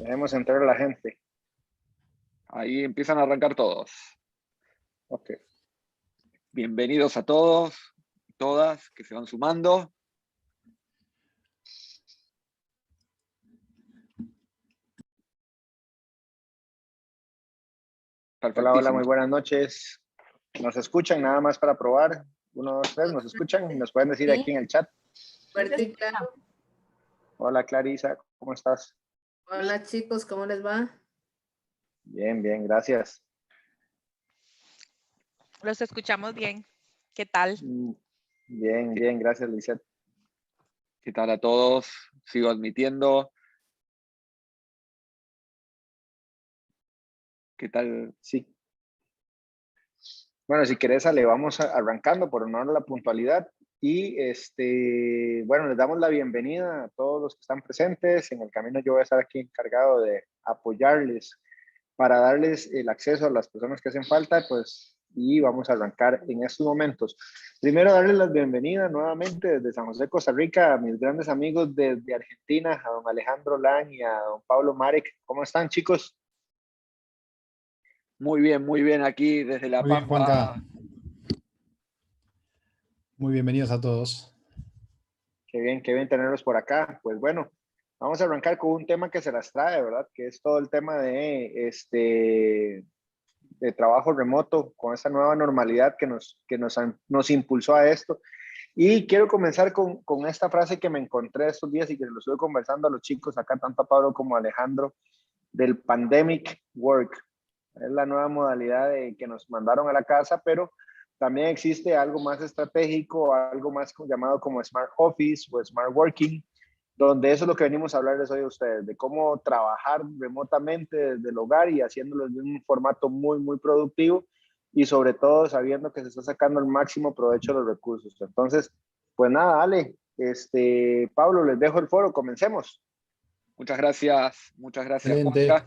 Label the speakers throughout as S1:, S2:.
S1: Debemos entrar a la gente.
S2: Ahí empiezan a arrancar todos.
S1: Ok.
S2: Bienvenidos a todos, todas que se van sumando.
S1: Hola, hola, muy buenas noches. ¿Nos escuchan? Nada más para probar. 1, 2, 3, ¿nos escuchan? ¿Nos pueden decir aquí en el chat?
S3: Fuerte y claro.
S1: Hola, Clarisa, ¿cómo estás?
S3: Hola, chicos, ¿cómo les va?
S1: Bien, bien, gracias.
S4: Los escuchamos bien. ¿Qué tal?
S1: Bien, bien, gracias, Lisette.
S2: ¿Qué tal a todos? Sigo admitiendo. ¿Qué tal?
S1: Sí. Bueno, si querés, Ale, vamos arrancando por honor a la puntualidad. Y bueno, les damos la bienvenida a todos los que están presentes. En el camino yo voy a estar aquí encargado de apoyarles para darles el acceso a las personas que hacen falta, pues, y vamos a arrancar en estos momentos. Primero, darles la bienvenida nuevamente desde San José, Costa Rica, a mis grandes amigos desde Argentina, a don Alejandro Lang y a don Pablo Marek. ¿Cómo están, chicos?
S2: Muy bien aquí desde La
S5: Muy bien,
S2: Pampa.
S5: Juanca. Muy bienvenidos a todos.
S1: Qué bien tenerlos por acá. Pues bueno, vamos a arrancar con un tema que se las trae, ¿verdad? Que es todo el tema de trabajo remoto, con esa nueva normalidad que nos impulsó a esto. Y quiero comenzar con esta frase que me encontré estos días y que lo estuve conversando a los chicos acá, tanto a Pablo como a Alejandro, del pandemic work. Es la nueva modalidad de que nos mandaron a la casa, pero también existe algo más estratégico, algo más llamado como Smart Office o Smart Working, donde eso es lo que venimos a hablarles hoy a ustedes, de cómo trabajar remotamente desde el hogar y haciéndolo de un formato muy, muy productivo y sobre todo sabiendo que se está sacando el máximo provecho de los recursos. Entonces, pues nada, Ale, Pablo, les dejo el foro, comencemos.
S2: Muchas gracias,
S5: Excelente.
S2: Juanca.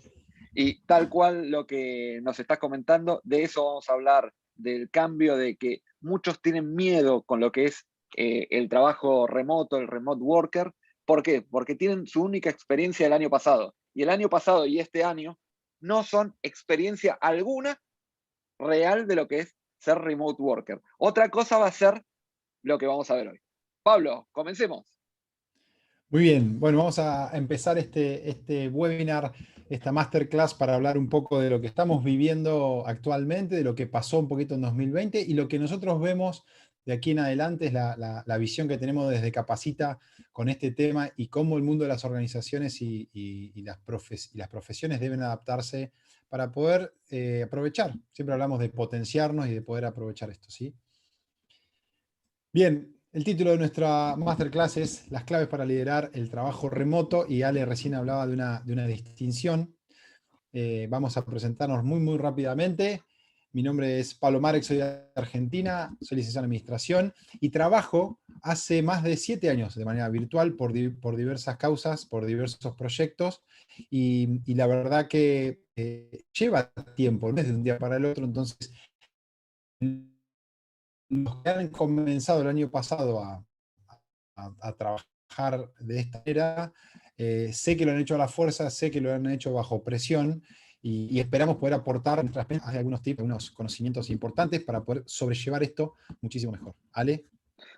S2: Y tal cual lo que nos estás comentando, de eso vamos a hablar, del cambio de que muchos tienen miedo con lo que es el trabajo remoto, el remote worker. ¿Por qué? Porque tienen su única experiencia del año pasado. Y el año pasado y este año no son experiencia alguna real de lo que es ser remote worker. Otra cosa va a ser lo que vamos a ver hoy. Pablo, comencemos.
S5: Muy bien, bueno, vamos a empezar este webinar, esta masterclass para hablar un poco de lo que estamos viviendo actualmente, de lo que pasó un poquito en 2020 y lo que nosotros vemos de aquí en adelante es la visión que tenemos desde Capacita con este tema y cómo el mundo de las organizaciones y las profesiones deben adaptarse para poder aprovechar. Siempre hablamos de potenciarnos y de poder aprovechar esto, ¿sí? Bien. El título de nuestra masterclass es Las claves para liderar el trabajo remoto y Ale recién hablaba de una distinción. Vamos a presentarnos muy rápidamente. Mi nombre es Pablo Marek, soy de Argentina, soy licenciado en Administración y trabajo hace más de 7 años de manera virtual por diversas causas, por diversos proyectos y la verdad que lleva tiempo, no es de un día para el otro, entonces los que han comenzado el año pasado a trabajar de esta manera, sé que lo han hecho a la fuerza, sé que lo han hecho bajo presión y esperamos poder aportar algunos tips, algunos conocimientos importantes para poder sobrellevar esto muchísimo mejor. Ale.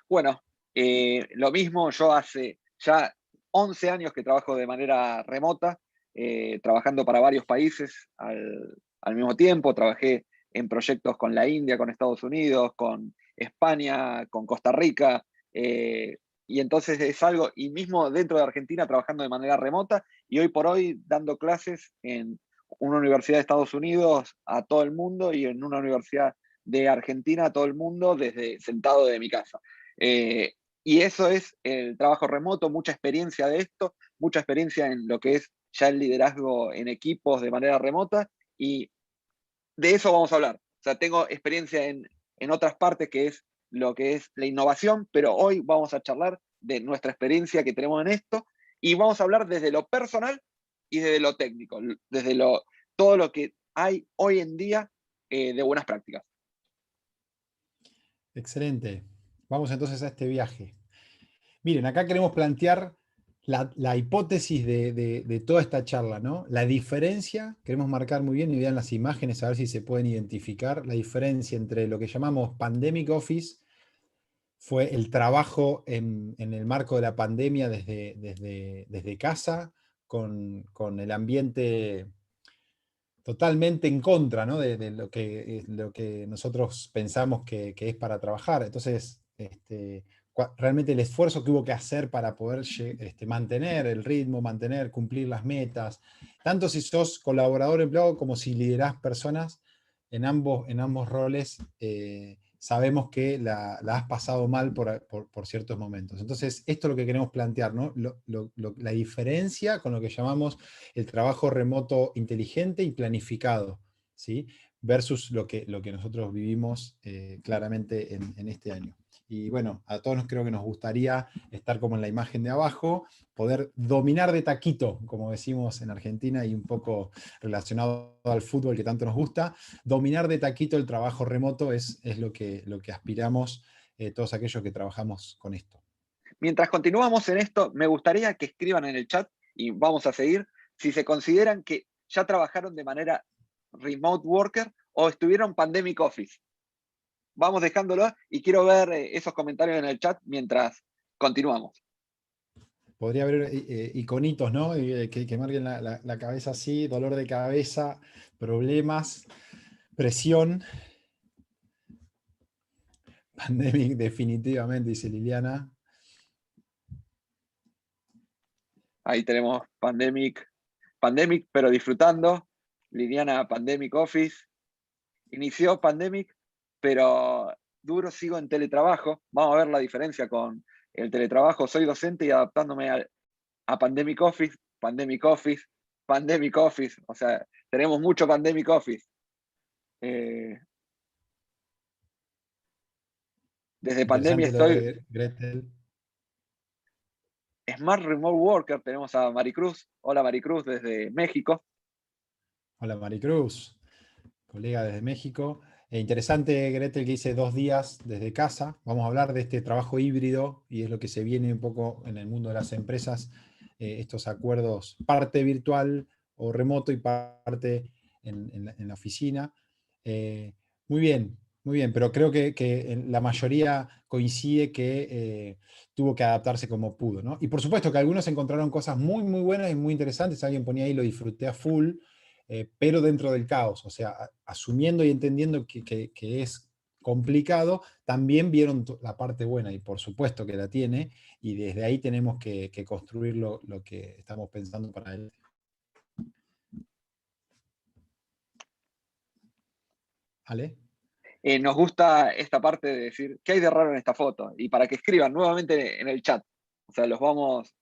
S2: Bueno, lo mismo, yo hace ya 11 años que trabajo de manera remota, trabajando para varios países al mismo tiempo. Trabajé en proyectos con la India, con Estados Unidos, con España, con Costa Rica, y entonces es algo, y mismo dentro de Argentina trabajando de manera remota, y hoy por hoy dando clases en una universidad de Estados Unidos a todo el mundo y en una universidad de Argentina a todo el mundo desde sentado de mi casa. Y eso es el trabajo remoto, mucha experiencia de esto, mucha experiencia en lo que es ya el liderazgo en equipos de manera remota, y de eso vamos a hablar. O sea, tengo experiencia en otras partes que es lo que es la innovación, pero hoy vamos a charlar de nuestra experiencia que tenemos en esto y vamos a hablar desde lo personal y desde lo técnico, desde todo lo que hay hoy en día de buenas prácticas.
S5: Excelente. Vamos entonces a este viaje. Miren, acá queremos plantear la hipótesis de toda esta charla, ¿no? La diferencia, queremos marcar muy bien y vean las imágenes a ver si se pueden identificar, la diferencia entre lo que llamamos Pandemic Office, fue el trabajo en el marco de la pandemia desde casa, con el ambiente totalmente en contra, ¿no? de lo que nosotros pensamos que es para trabajar. Entonces, realmente el esfuerzo que hubo que hacer para poder mantener el ritmo, cumplir las metas, tanto si sos colaborador empleado como si liderás personas, en ambos roles sabemos que la has pasado mal por ciertos momentos. Entonces, esto es lo que queremos plantear, ¿no? La diferencia con lo que llamamos el trabajo remoto inteligente y planificado, ¿sí? Versus lo que nosotros vivimos claramente en este año. Y bueno, a todos creo que nos gustaría estar como en la imagen de abajo, poder dominar de taquito, como decimos en Argentina, y un poco relacionado al fútbol que tanto nos gusta, dominar de taquito el trabajo remoto es lo que aspiramos todos aquellos que trabajamos con esto.
S2: Mientras continuamos en esto, me gustaría que escriban en el chat, y vamos a seguir, si se consideran que ya trabajaron de manera remote worker o estuvieron pandemic office. Vamos dejándolo y quiero ver esos comentarios en el chat mientras continuamos.
S5: Podría haber iconitos, ¿no? Que marquen la cabeza así, dolor de cabeza, problemas, presión. Pandemic, definitivamente, dice Liliana.
S2: Ahí tenemos pandemic, pero disfrutando. Liliana, pandemic office. Inició pandemic, pero duro sigo en teletrabajo. Vamos a ver la diferencia con el teletrabajo. Soy docente y adaptándome a pandemic office, pandemic office, pandemic office. O sea, tenemos mucho pandemic office. Desde pandemia
S5: Interesante lo
S2: estoy
S5: de Gretel.
S2: Smart Remote Worker. Tenemos a Maricruz. Hola Maricruz desde México.
S5: Hola Maricruz, colega desde México. Interesante, Gretel, que dice 2 días desde casa. Vamos a hablar de este trabajo híbrido y es lo que se viene un poco en el mundo de las empresas, estos acuerdos, parte virtual o remoto y parte en la oficina. Muy bien, pero creo que la mayoría coincide que tuvo que adaptarse como pudo, ¿no? Y por supuesto que algunos encontraron cosas muy, muy buenas y muy interesantes. Alguien ponía ahí, lo disfruté a full. Pero dentro del caos, o sea, asumiendo y entendiendo que es complicado, también vieron la parte buena, y por supuesto que la tiene, y desde ahí tenemos que construir lo que estamos pensando para él. ¿Ale?
S2: Nos gusta esta parte de decir, ¿qué hay de raro en esta foto? Y para que escriban nuevamente en el chat. O sea, los vamos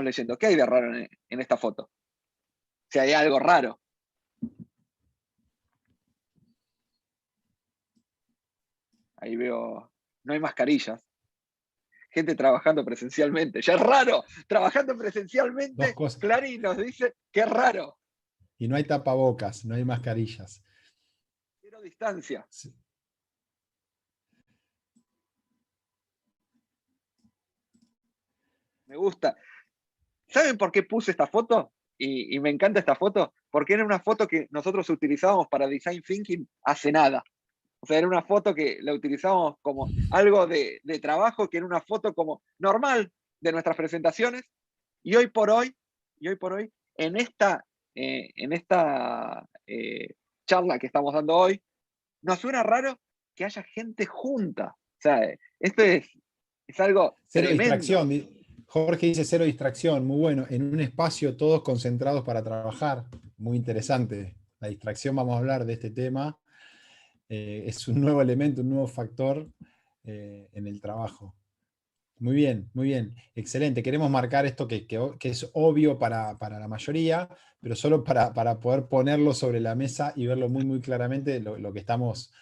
S2: leyendo. ¿Qué hay de raro en esta foto? Si hay algo raro. Ahí veo, no hay mascarillas. Gente trabajando presencialmente. Ya es raro. Trabajando presencialmente,
S5: 2 cosas.
S2: Clarín nos dice que es raro.
S5: Y no hay tapabocas, no hay mascarillas.
S2: Cero distancia.
S5: Sí.
S2: Me gusta. ¿Saben por qué puse esta foto? Y me encanta esta foto, porque era una foto que nosotros utilizábamos para Design Thinking hace nada. O sea, era una foto que la utilizábamos como algo de trabajo, que era una foto como normal de nuestras presentaciones. Y hoy por hoy, en esta charla que estamos dando hoy, nos suena raro que haya gente junta. O sea, esto es algo
S5: Cero
S2: tremendo.
S5: distracción. Jorge dice 0 distracción, muy bueno. En un espacio todos concentrados para trabajar. Muy interesante. La distracción, vamos a hablar de este tema. Es un nuevo elemento, un nuevo factor en el trabajo. Muy bien, excelente. Queremos marcar esto que es obvio para la mayoría, pero solo para poder ponerlo sobre la mesa y verlo muy, muy claramente. Lo que estamos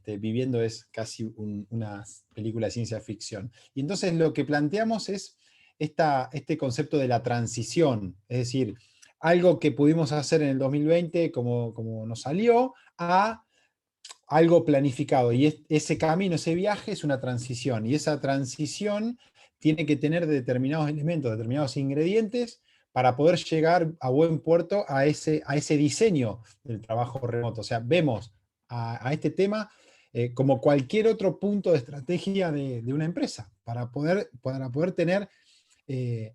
S5: viviendo es casi una película de ciencia ficción. Y entonces lo que planteamos es este concepto de la transición, es decir, algo que pudimos hacer en el 2020 como nos salió, a algo planificado, y ese camino, ese viaje es una transición, y esa transición tiene que tener determinados elementos, determinados ingredientes para poder llegar a buen puerto a ese diseño del trabajo remoto. O sea, vemos a este tema como cualquier otro punto de estrategia de una empresa, para poder tener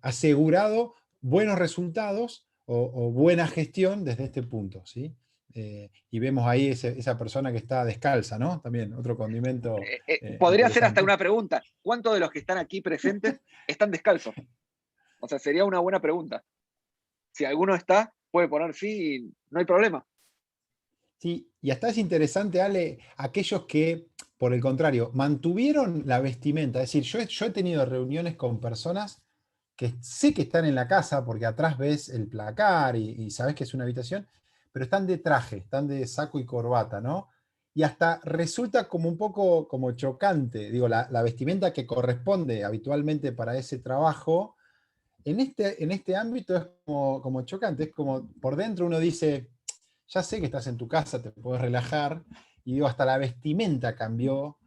S5: asegurado buenos resultados o buena gestión desde este punto, ¿sí? Y vemos ahí esa persona que está descalza, ¿no? También otro condimento
S2: Podría ser hasta
S5: interesante.
S2: una pregunta. ¿Cuántos de los que están aquí presentes están descalzos? O sea, sería una buena pregunta. Si alguno está, puede poner sí y no hay problema.
S5: Sí, y hasta es interesante, Ale, aquellos que, por el contrario, mantuvieron la vestimenta. Es decir, yo he tenido reuniones con personas que sé que están en la casa, porque atrás ves el placar y sabes que es una habitación, pero están de traje, están de saco y corbata, ¿no? Y hasta resulta como un poco como chocante, digo, la vestimenta que corresponde habitualmente para ese trabajo, en este ámbito es como chocante, es como por dentro uno dice, ya sé que estás en tu casa, te puedes relajar, y digo, hasta la vestimenta cambió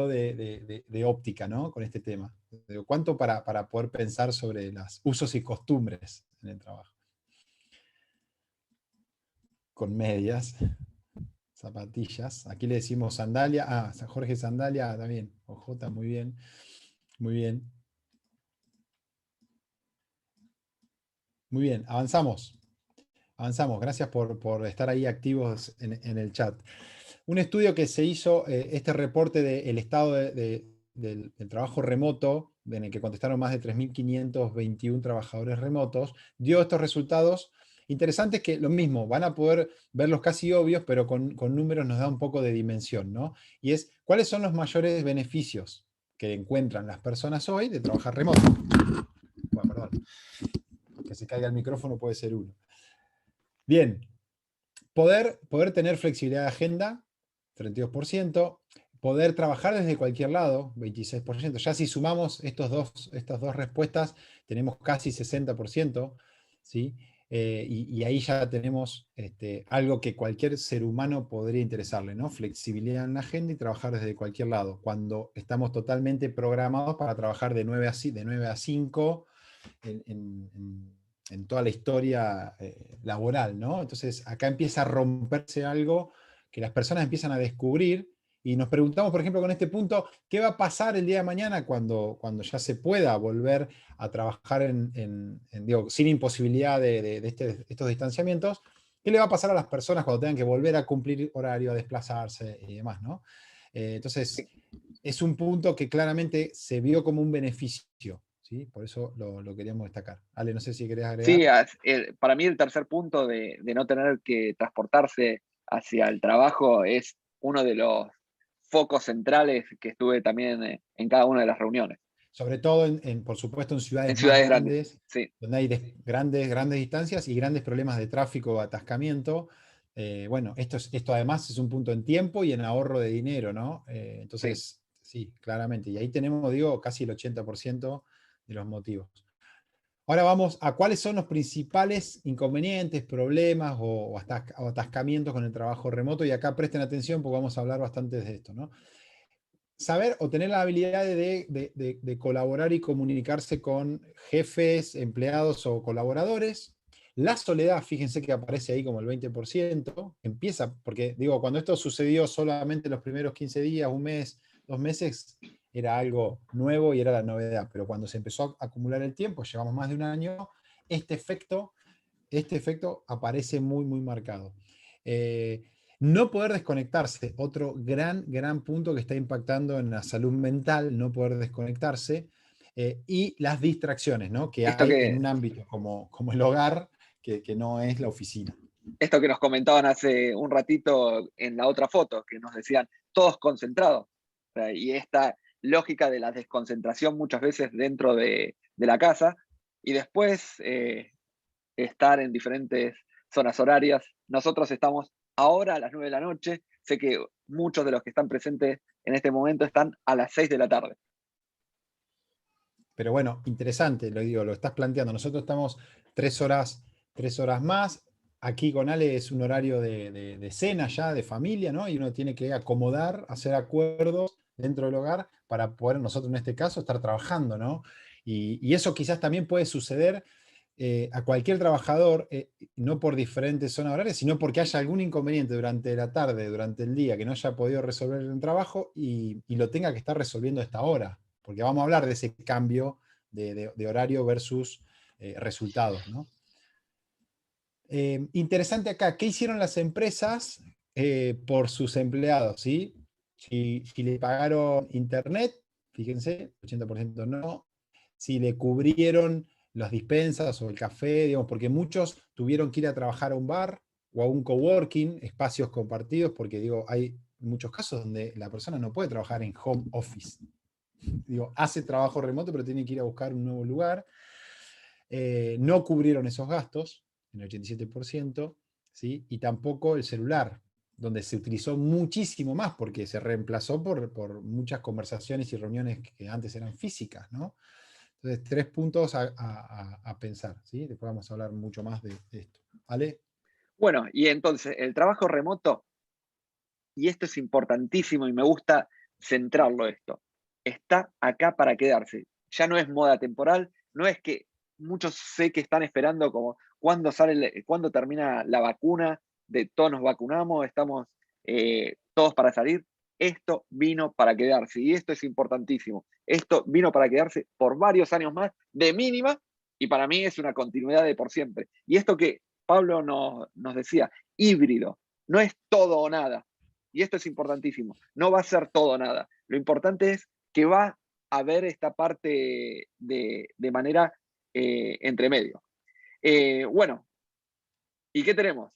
S5: de óptica, ¿no? Con este tema. Digo, ¿cuánto para poder pensar sobre los usos y costumbres en el trabajo? Con medias, zapatillas, aquí le decimos sandalia, San Jorge sandalia, también, OJ, muy bien, muy bien. Muy bien, avanzamos. Avanzamos, gracias por estar ahí activos en el chat. Un estudio que se hizo, este reporte del estado del trabajo remoto, en el que contestaron más de 3.521 trabajadores remotos, dio estos resultados interesantes que lo mismo, van a poder verlos casi obvios, pero con números nos da un poco de dimensión, ¿no? Y es, ¿cuáles son los mayores beneficios que encuentran las personas hoy de trabajar remoto? Bueno, perdón, que se caiga el micrófono puede ser uno. Bien, poder tener flexibilidad de agenda, 32%, poder trabajar desde cualquier lado, 26%. Ya si sumamos estas dos respuestas, tenemos casi 60%, ¿sí? Y ahí ya tenemos algo que cualquier ser humano podría interesarle, ¿no? Flexibilidad en la agenda y trabajar desde cualquier lado, cuando estamos totalmente programados para trabajar de 9 a 5 en toda la historia laboral, ¿no? Entonces acá empieza a romperse algo que las personas empiezan a descubrir y nos preguntamos, por ejemplo, con este punto, ¿qué va a pasar el día de mañana cuando ya se pueda volver a trabajar digo, sin imposibilidad de estos distanciamientos? ¿Qué le va a pasar a las personas cuando tengan que volver a cumplir horario, a desplazarse y demás, ¿no? Entonces, es un punto que claramente se vio como un beneficio, ¿sí? Por eso lo queríamos destacar. Ale, no sé si querías
S2: Sí,
S5: agregar.
S2: para mí el tercer punto de no tener que transportarse hacia el trabajo es uno de los focos centrales que estuve también en cada una de las reuniones.
S5: Sobre todo, por supuesto, en
S2: En
S5: ciudades más
S2: ciudades grandes,
S5: grandes,
S2: sí.
S5: donde hay grandes distancias y grandes problemas de tráfico o atascamiento. Bueno, esto además es un punto en tiempo y en ahorro de dinero, ¿no?
S2: Sí.
S5: Entonces, sí, claramente. Y ahí tenemos, digo, casi el 80% de los motivos. Ahora vamos a cuáles son los principales inconvenientes, problemas o atascamientos con el trabajo remoto. Y acá presten atención porque vamos a hablar bastante de esto, ¿no? Saber o tener la habilidad de colaborar y comunicarse con jefes, empleados o colaboradores. La soledad, fíjense que aparece ahí como el 20%. Empieza, porque digo, cuando esto sucedió solamente los primeros 15 días, un mes, 2 meses, era algo nuevo y era la novedad. Pero cuando se empezó a acumular el tiempo, llevamos más de un año, este efecto aparece muy marcado. No poder desconectarse, otro gran punto que está impactando en la salud mental, no poder desconectarse, y las distracciones, ¿no? Que
S2: Esto
S5: hay en
S2: que,
S5: un ámbito como el hogar, que no es la oficina.
S2: esto que nos comentaban hace un ratito en la otra foto, que nos decían todos concentrados. O sea, y esta lógica de la desconcentración muchas veces dentro de la casa y después estar en diferentes zonas horarias. Nosotros estamos ahora a las 9 de la noche. Sé que muchos de los que están presentes en este momento están a las 6 de la tarde.
S5: Pero bueno, interesante, lo estás planteando. Nosotros estamos 3 horas más. Aquí con Ale es un horario de cena ya, de familia, ¿no? Y uno tiene que acomodar, hacer acuerdos dentro del hogar para poder nosotros en este caso estar trabajando, ¿no? Y eso quizás también puede suceder a cualquier trabajador, no por diferentes zonas horarias, sino porque haya algún inconveniente durante la tarde, durante el día, que no haya podido resolver en el trabajo y lo tenga que estar resolviendo a esta hora. Porque vamos a hablar de ese cambio de horario versus resultados, ¿no? Interesante acá, ¿qué hicieron las empresas por sus empleados? ¿Sí? Si le pagaron internet, fíjense, 80% no. Si le cubrieron las dispensas o el café, digamos, porque muchos tuvieron que ir a trabajar a un bar o a un coworking, espacios compartidos, porque digo, hay muchos casos donde la persona no puede trabajar en home office. Digo, hace trabajo remoto, pero tiene que ir a buscar un nuevo lugar. No cubrieron esos gastos, en el 87%, ¿sí? Y tampoco el celular, donde se utilizó muchísimo más porque se reemplazó por muchas conversaciones y reuniones que antes eran físicas, ¿no? Entonces, 3 puntos a pensar, ¿sí? Después vamos a hablar mucho más de esto. ¿Vale?
S2: Bueno, y entonces el trabajo remoto, y esto es importantísimo y me gusta centrarlo esto, está acá para quedarse. Ya no es moda temporal, no es que muchos sé que están esperando como cuándo termina la vacuna, de todos nos vacunamos, estamos todos para salir. Esto vino para quedarse y esto es importantísimo. Esto vino para quedarse por varios años más, de mínima, y para mí es una continuidad de por siempre. Y esto que Pablo nos decía, híbrido, no es todo o nada. Y esto es importantísimo. No va a ser todo o nada. Lo importante es que va a haber esta parte de manera entre medio. Bueno, ¿y qué tenemos?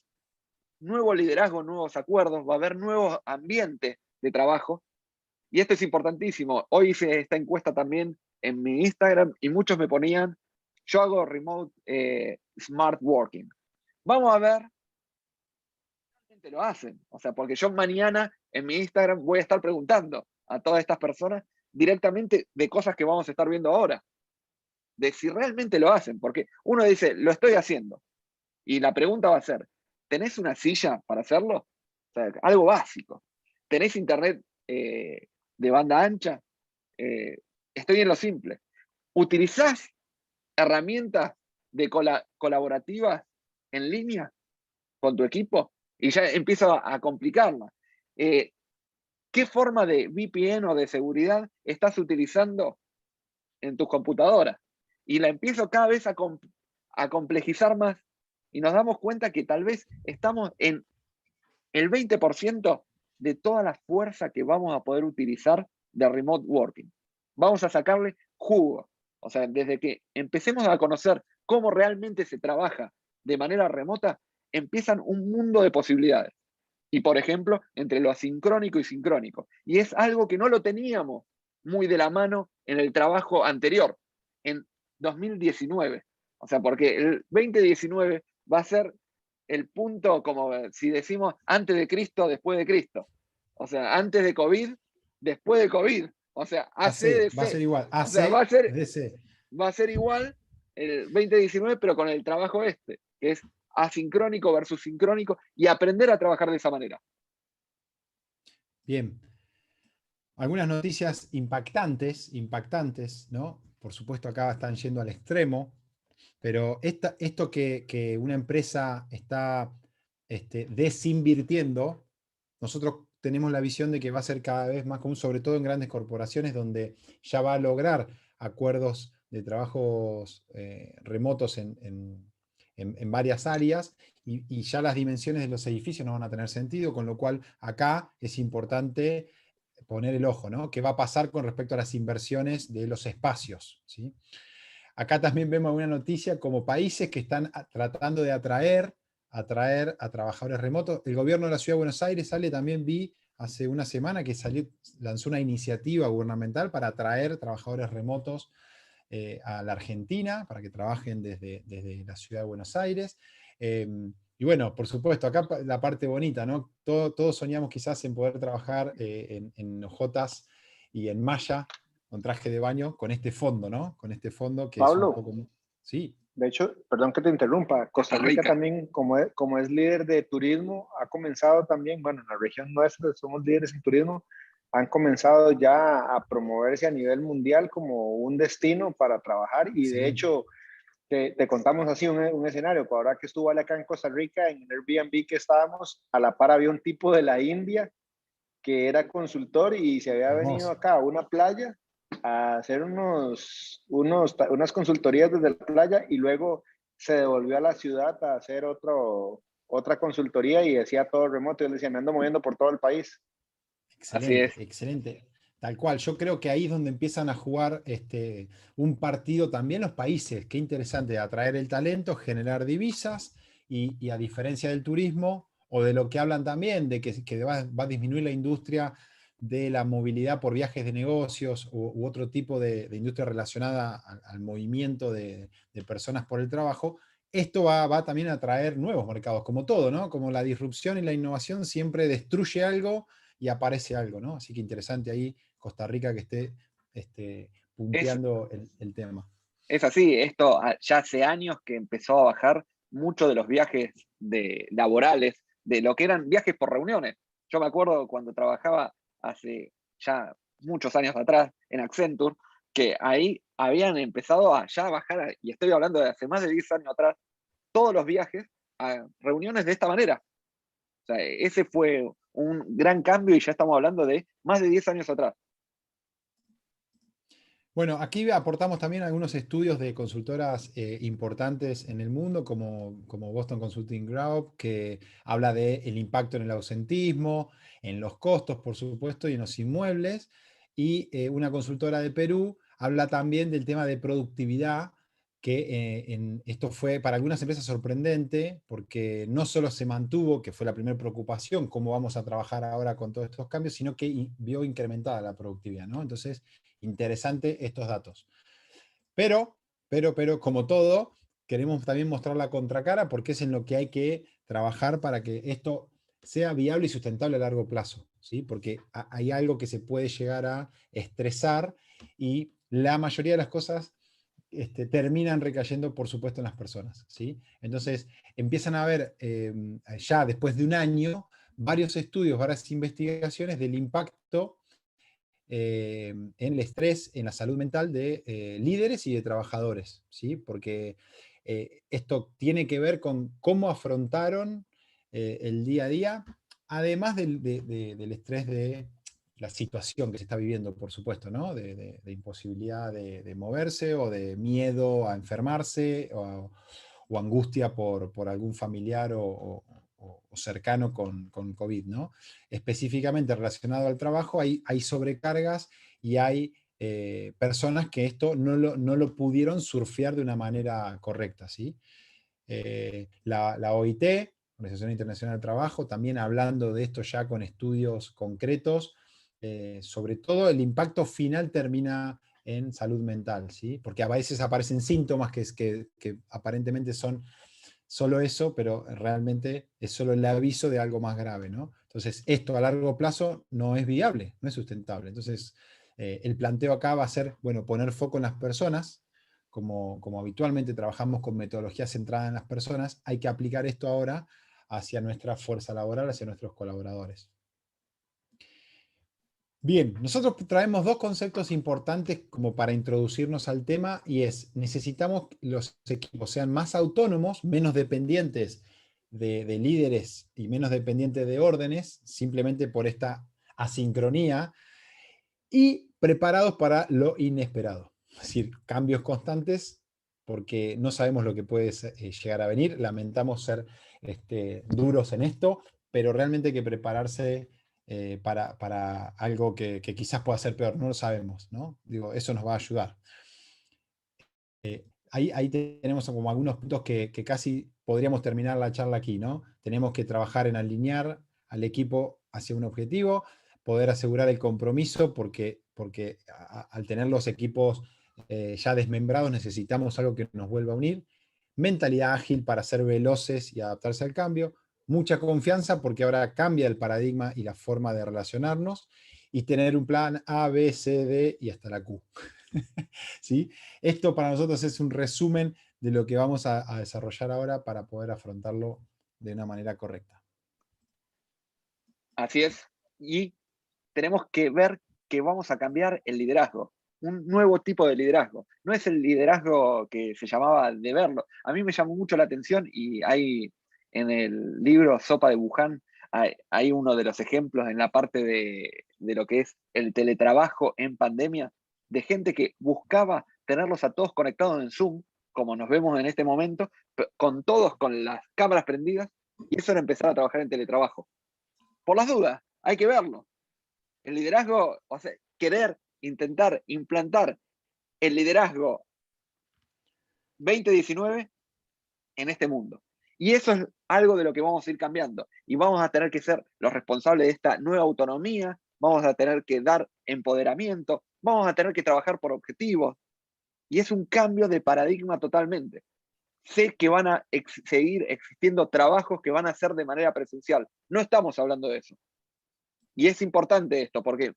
S2: Nuevo liderazgo, nuevos acuerdos, va a haber nuevos ambientes de trabajo. Y esto es importantísimo. Hoy hice esta encuesta también en mi Instagram y muchos me ponían, yo hago remote smart working. Vamos a ver, realmente lo hacen. O sea, porque yo mañana en mi Instagram voy a estar preguntando a todas estas personas directamente de cosas que vamos a estar viendo ahora, de si realmente lo hacen, porque uno dice, lo estoy haciendo, y la pregunta va a ser, ¿tenés una silla para hacerlo? O sea, algo básico. ¿Tenés internet de banda ancha? Estoy en lo simple. ¿Utilizás herramientas de colaborativas en línea con tu equipo? Y ya empiezo a complicarla. ¿Qué forma de VPN o de seguridad estás utilizando en tus computadoras? Y la empiezo cada vez a complejizar más y nos damos cuenta que tal vez estamos en el 20% de toda la fuerza que vamos a poder utilizar de remote working. Vamos a sacarle jugo. O sea, desde que empecemos a conocer cómo realmente se trabaja de manera remota, empiezan un mundo de posibilidades. Y, por ejemplo, entre lo asincrónico y sincrónico. Y es algo que no lo teníamos muy de la mano en el trabajo anterior, en 2019. O sea, porque el 2019 va a ser el punto, como si decimos, antes de Cristo, después de Cristo. O sea, antes de COVID, después de COVID. O sea, ACDC.
S5: Va a ser igual. AC,
S2: o sea,
S5: DC.
S2: va a ser igual el 2019, pero con el trabajo que es asincrónico versus sincrónico, y aprender a trabajar de esa manera.
S5: Bien. Algunas noticias impactantes, ¿no? Por supuesto acá están yendo al extremo, pero esto que una empresa está desinvirtiendo, nosotros tenemos la visión de que va a ser cada vez más común, sobre todo en grandes corporaciones donde ya va a lograr acuerdos de trabajos remotos en varias áreas y ya las dimensiones de los edificios no van a tener sentido, con lo cual acá es importante poner el ojo, ¿no? ¿Qué va a pasar con respecto a las inversiones de los espacios? ¿Sí? Acá también vemos una noticia como países que están tratando de atraer a trabajadores remotos. El gobierno de la Ciudad de Buenos Aires también vi hace una semana que lanzó una iniciativa gubernamental para atraer trabajadores remotos a la Argentina, para que trabajen desde la Ciudad de Buenos Aires. Y bueno, por supuesto, acá la parte bonita, ¿no? Todos soñamos quizás en poder trabajar en hojotas y en malla, con traje de baño, con este fondo, ¿no? Con este fondo que
S1: Pablo,
S5: es un poco... Sí.
S1: de hecho, perdón que te interrumpa, Costa Rica también, como es líder de turismo, ha comenzado también, bueno, en la región nuestra somos líderes en turismo, han comenzado ya a promoverse a nivel mundial como un destino para trabajar y de
S5: Excelente.
S1: hecho te contamos así un escenario. Ahora que estuvo acá en Costa Rica, en el Airbnb que estábamos, a la par había un tipo de la India que era consultor y se había venido
S5: Hermoso.
S1: acá a una playa a hacer unas consultorías desde la playa y luego se devolvió a la ciudad a hacer otra consultoría y decía todo remoto. Y él decía, me ando moviendo por todo el país.
S2: Así
S5: Excelente,
S2: es.
S5: excelente. Tal cual, yo creo que ahí es donde empiezan a jugar un partido también los países. Qué interesante, atraer el talento, generar divisas y a diferencia del turismo o de lo que hablan también, de que va a disminuir la industria de la movilidad por viajes de negocios u otro tipo de industria relacionada al movimiento de personas por el trabajo. Esto va también a atraer nuevos mercados, como todo, ¿no? Como la disrupción y la innovación siempre destruye algo y aparece algo, ¿no? Así que interesante ahí Costa Rica que esté
S2: Es,
S5: punteando el tema.
S2: es así, esto ya hace años que empezó a bajar mucho de los viajes laborales, de lo que eran viajes por reuniones. Yo me acuerdo cuando trabajaba hace ya muchos años atrás en Accenture, que ahí habían empezado a ya bajar, y estoy hablando de hace más de 10 años atrás, todos los viajes a reuniones de esta manera. O sea, ese fue un gran cambio y ya estamos hablando de más de 10 años atrás.
S5: Bueno, aquí aportamos también algunos estudios de consultoras importantes en el mundo, como Boston Consulting Group, que habla del impacto en el ausentismo, en los costos, por supuesto, y en los inmuebles. Y una consultora de Perú habla también del tema de productividad, que esto fue para algunas empresas sorprendente, porque no solo se mantuvo, que fue la primera preocupación, cómo vamos a trabajar ahora con todos estos cambios, sino que vio incrementada la productividad, ¿no? Entonces, interesante estos datos. Pero, como todo, queremos también mostrar la contracara porque es en lo que hay que trabajar para que esto sea viable y sustentable a largo plazo, ¿sí? Porque hay algo que se puede llegar a estresar y la mayoría de las cosas terminan recayendo, por supuesto, en las personas, ¿sí? Entonces, empiezan a haber, ya después de un año, varios estudios, varias investigaciones del impacto en el estrés, en la salud mental de líderes y de trabajadores, ¿sí? Porque esto tiene que ver con cómo afrontaron el día a día, además del estrés de la situación que se está viviendo, por supuesto, ¿no? De imposibilidad de moverse o de miedo a enfermarse o angustia por algún familiar o cercano con COVID, ¿no? Específicamente relacionado al trabajo, hay sobrecargas y hay personas que esto no lo pudieron surfear de una manera correcta, ¿sí? La OIT, Organización Internacional del Trabajo, también hablando de esto ya con estudios concretos, sobre todo el impacto final termina en salud mental, ¿sí? Porque a veces aparecen síntomas que aparentemente son solo eso, pero realmente es solo el aviso de algo más grave, ¿no? Entonces, esto a largo plazo no es viable, no es sustentable. Entonces, el planteo acá va a ser, bueno, poner foco en las personas, como habitualmente trabajamos con metodología centrada en las personas, hay que aplicar esto ahora hacia nuestra fuerza laboral, hacia nuestros colaboradores. Bien, nosotros traemos dos conceptos importantes como para introducirnos al tema y es, necesitamos que los equipos sean más autónomos, menos dependientes de líderes y menos dependientes de órdenes, simplemente por esta asincronía, y preparados para lo inesperado. Es decir, cambios constantes porque no sabemos lo que puede llegar a venir, lamentamos ser duros en esto, pero realmente hay que prepararse para algo que quizás pueda ser peor, no lo sabemos, ¿no? Digo, eso nos va a ayudar. Ahí tenemos como algunos puntos que casi podríamos terminar la charla aquí, ¿no? Tenemos que trabajar en alinear al equipo hacia un objetivo, poder asegurar el compromiso, porque al tener los equipos ya desmembrados necesitamos algo que nos vuelva a unir, mentalidad ágil para ser veloces y adaptarse al cambio, mucha confianza porque ahora cambia el paradigma y la forma de relacionarnos, y tener un plan A, B, C, D y hasta la Q. ¿Sí? Esto para nosotros es un resumen de lo que vamos a desarrollar ahora para poder afrontarlo de una manera correcta.
S2: Así es. Y tenemos que ver que vamos a cambiar el liderazgo, un nuevo tipo de liderazgo. No es el liderazgo que se llamaba de verlo. A mí me llamó mucho la atención y hay en el libro Sopa de Wuhan, hay uno de los ejemplos en la parte de lo que es el teletrabajo en pandemia, de gente que buscaba tenerlos a todos conectados en Zoom, como nos vemos en este momento, con todos con las cámaras prendidas, y eso era empezar a trabajar en teletrabajo. Por las dudas, hay que verlo. El liderazgo, o sea, querer intentar implantar el liderazgo 2019 en este mundo. Y eso es algo de lo que vamos a ir cambiando. Y vamos a tener que ser los responsables de esta nueva autonomía, vamos a tener que dar empoderamiento, vamos a tener que trabajar por objetivos. Y es un cambio de paradigma totalmente. Sé que van a seguir existiendo trabajos que van a ser de manera presencial. No estamos hablando de eso. Y es importante esto, porque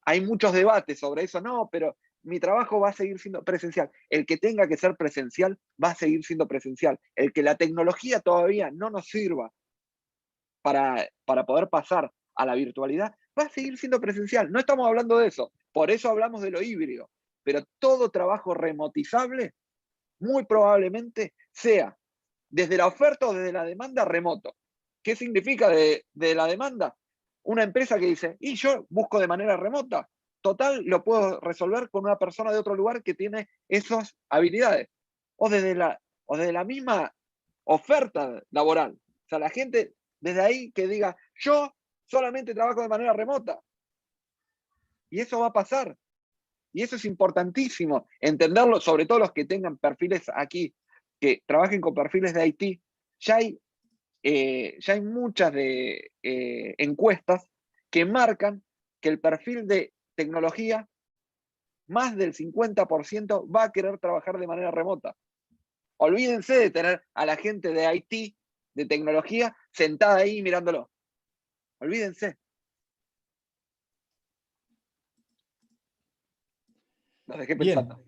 S2: hay muchos debates sobre eso. No, pero mi trabajo va a seguir siendo presencial. El que tenga que ser presencial va a seguir siendo presencial. El que la tecnología todavía no nos sirva para poder pasar a la virtualidad, va a seguir siendo presencial. No estamos hablando de eso. Por eso hablamos de lo híbrido. Pero todo trabajo remotizable muy probablemente sea desde la oferta o desde la demanda remoto. ¿Qué significa de la demanda? Una empresa que dice, y yo busco de manera remota, total, lo puedo resolver con una persona de otro lugar que tiene esas habilidades. O desde la misma oferta laboral. O sea, la gente desde ahí que diga, yo solamente trabajo de manera remota. Y eso va a pasar. Y eso es importantísimo, entenderlo, sobre todo los que tengan perfiles aquí, que trabajen con perfiles de IT. Ya hay muchas encuestas que marcan que el perfil de tecnología, más del 50% va a querer trabajar de manera remota. Olvídense de tener a la gente de IT, de tecnología, sentada ahí mirándolo. Olvídense. Los dejé pensando.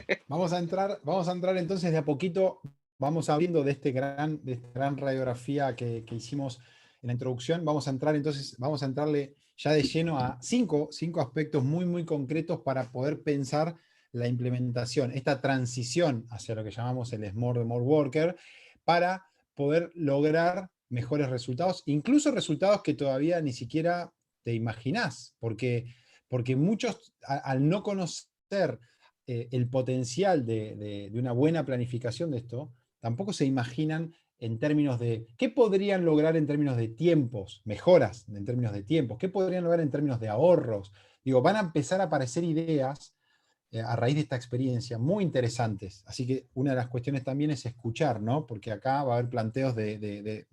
S5: Bien, vamos a entrar entonces de a poquito, vamos abriendo de esta gran radiografía que hicimos en la introducción, vamos a entrarle ya de lleno a cinco aspectos muy concretos para poder pensar la implementación, esta transición hacia lo que llamamos el Smart Remote Worker, para poder lograr mejores resultados, incluso resultados que todavía ni siquiera te imaginás, porque muchos, al no conocer el potencial de una buena planificación de esto, tampoco se imaginan en términos de qué podrían lograr en términos de tiempos, mejoras en términos de tiempos, qué podrían lograr en términos de ahorros. Digo, van a empezar a aparecer ideas a raíz de esta experiencia muy interesantes. Así que una de las cuestiones también es escuchar, ¿no? Porque acá va a haber planteos de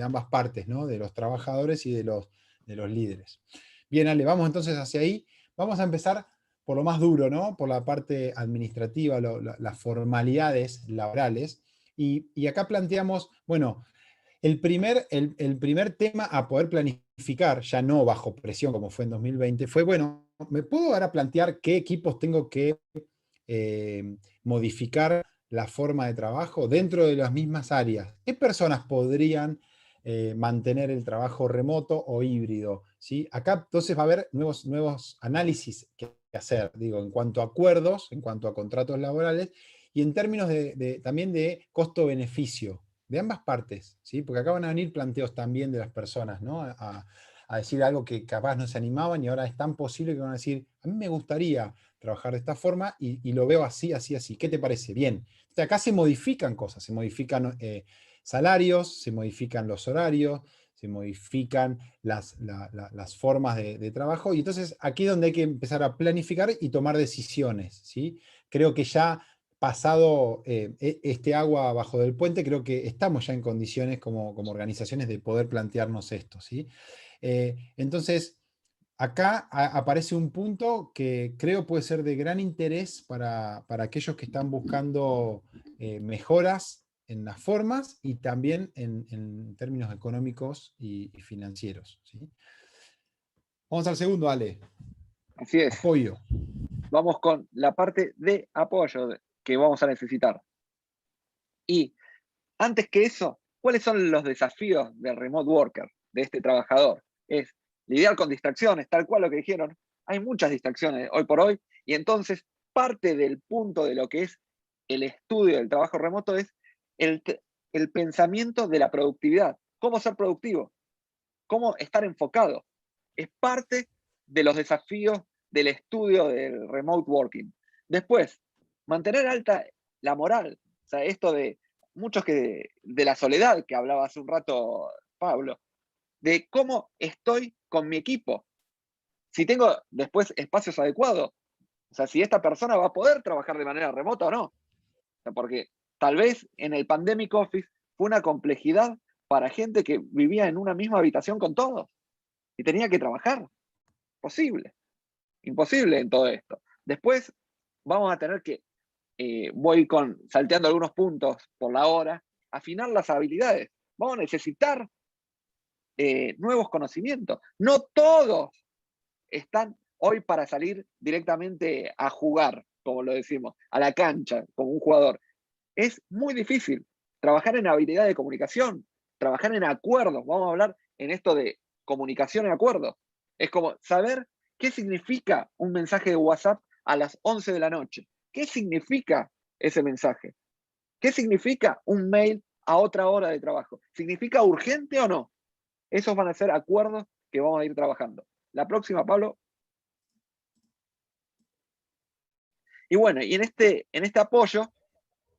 S5: ambas partes, ¿no? De los trabajadores y de los líderes. Bien, Ale, vamos entonces hacia ahí. Vamos a empezar por lo más duro, ¿no? Por la parte administrativa, las formalidades laborales. Y acá planteamos, bueno, el primer tema a poder planificar, ya no bajo presión como fue en 2020, fue, bueno, ¿me puedo ahora plantear qué equipos tengo que modificar la forma de trabajo dentro de las mismas áreas? ¿Qué personas podrían mantener el trabajo remoto o híbrido? ¿Sí? Acá entonces va a haber nuevos análisis que hacer, digo, en cuanto a acuerdos, en cuanto a contratos laborales, y en términos también de costo-beneficio, de ambas partes, ¿sí? Porque acá van a venir planteos también de las personas, ¿no? A decir algo que capaz no se animaban y ahora es tan posible que van a decir, a mí me gustaría trabajar de esta forma y lo veo así. ¿Qué te parece? Bien. O sea, acá se modifican cosas, se modifican salarios, se modifican los horarios, se modifican las formas de trabajo, y entonces aquí es donde hay que empezar a planificar y tomar decisiones, ¿sí? Creo que ya pasado este agua abajo del puente, creo que estamos ya en condiciones como organizaciones de poder plantearnos esto, ¿sí? Entonces, acá aparece un punto que creo puede ser de gran interés para aquellos que están buscando mejoras en las formas y también en términos económicos y financieros, ¿sí? Vamos al segundo, Ale.
S2: Así es.
S5: Apoyo.
S2: Vamos con la parte de apoyo que vamos a necesitar. Y antes que eso, ¿cuáles son los desafíos del remote worker, de este trabajador? Es lidiar con distracciones, tal cual lo que dijeron. Hay muchas distracciones hoy por hoy, y entonces parte del punto de lo que es el estudio del trabajo remoto es el pensamiento de la productividad. ¿Cómo ser productivo? ¿Cómo estar enfocado? Es parte de los desafíos del estudio del remote working. Después, mantener alta la moral. O sea, esto de muchos de la soledad que hablaba hace un rato Pablo, de cómo estoy con mi equipo. Si tengo después espacios adecuados. O sea, si esta persona va a poder trabajar de manera remota o no. O sea, porque tal vez en el Pandemic Office fue una complejidad para gente que vivía en una misma habitación con todos y tenía que trabajar. Imposible en todo esto. Después vamos a tener que, voy salteando algunos puntos por la hora, afinar las habilidades. Vamos a necesitar nuevos conocimientos. No todos están hoy para salir directamente a jugar, como lo decimos, a la cancha, como un jugador. Es muy difícil trabajar en habilidad de comunicación, trabajar en acuerdos. Vamos a hablar en esto de comunicación en acuerdos. Es como saber qué significa un mensaje de WhatsApp a las 11 de la noche. ¿Qué significa ese mensaje? ¿Qué significa un mail a otra hora de trabajo? ¿Significa urgente o no? Esos van a ser acuerdos que vamos a ir trabajando. La próxima, Pablo. Y bueno, y en este apoyo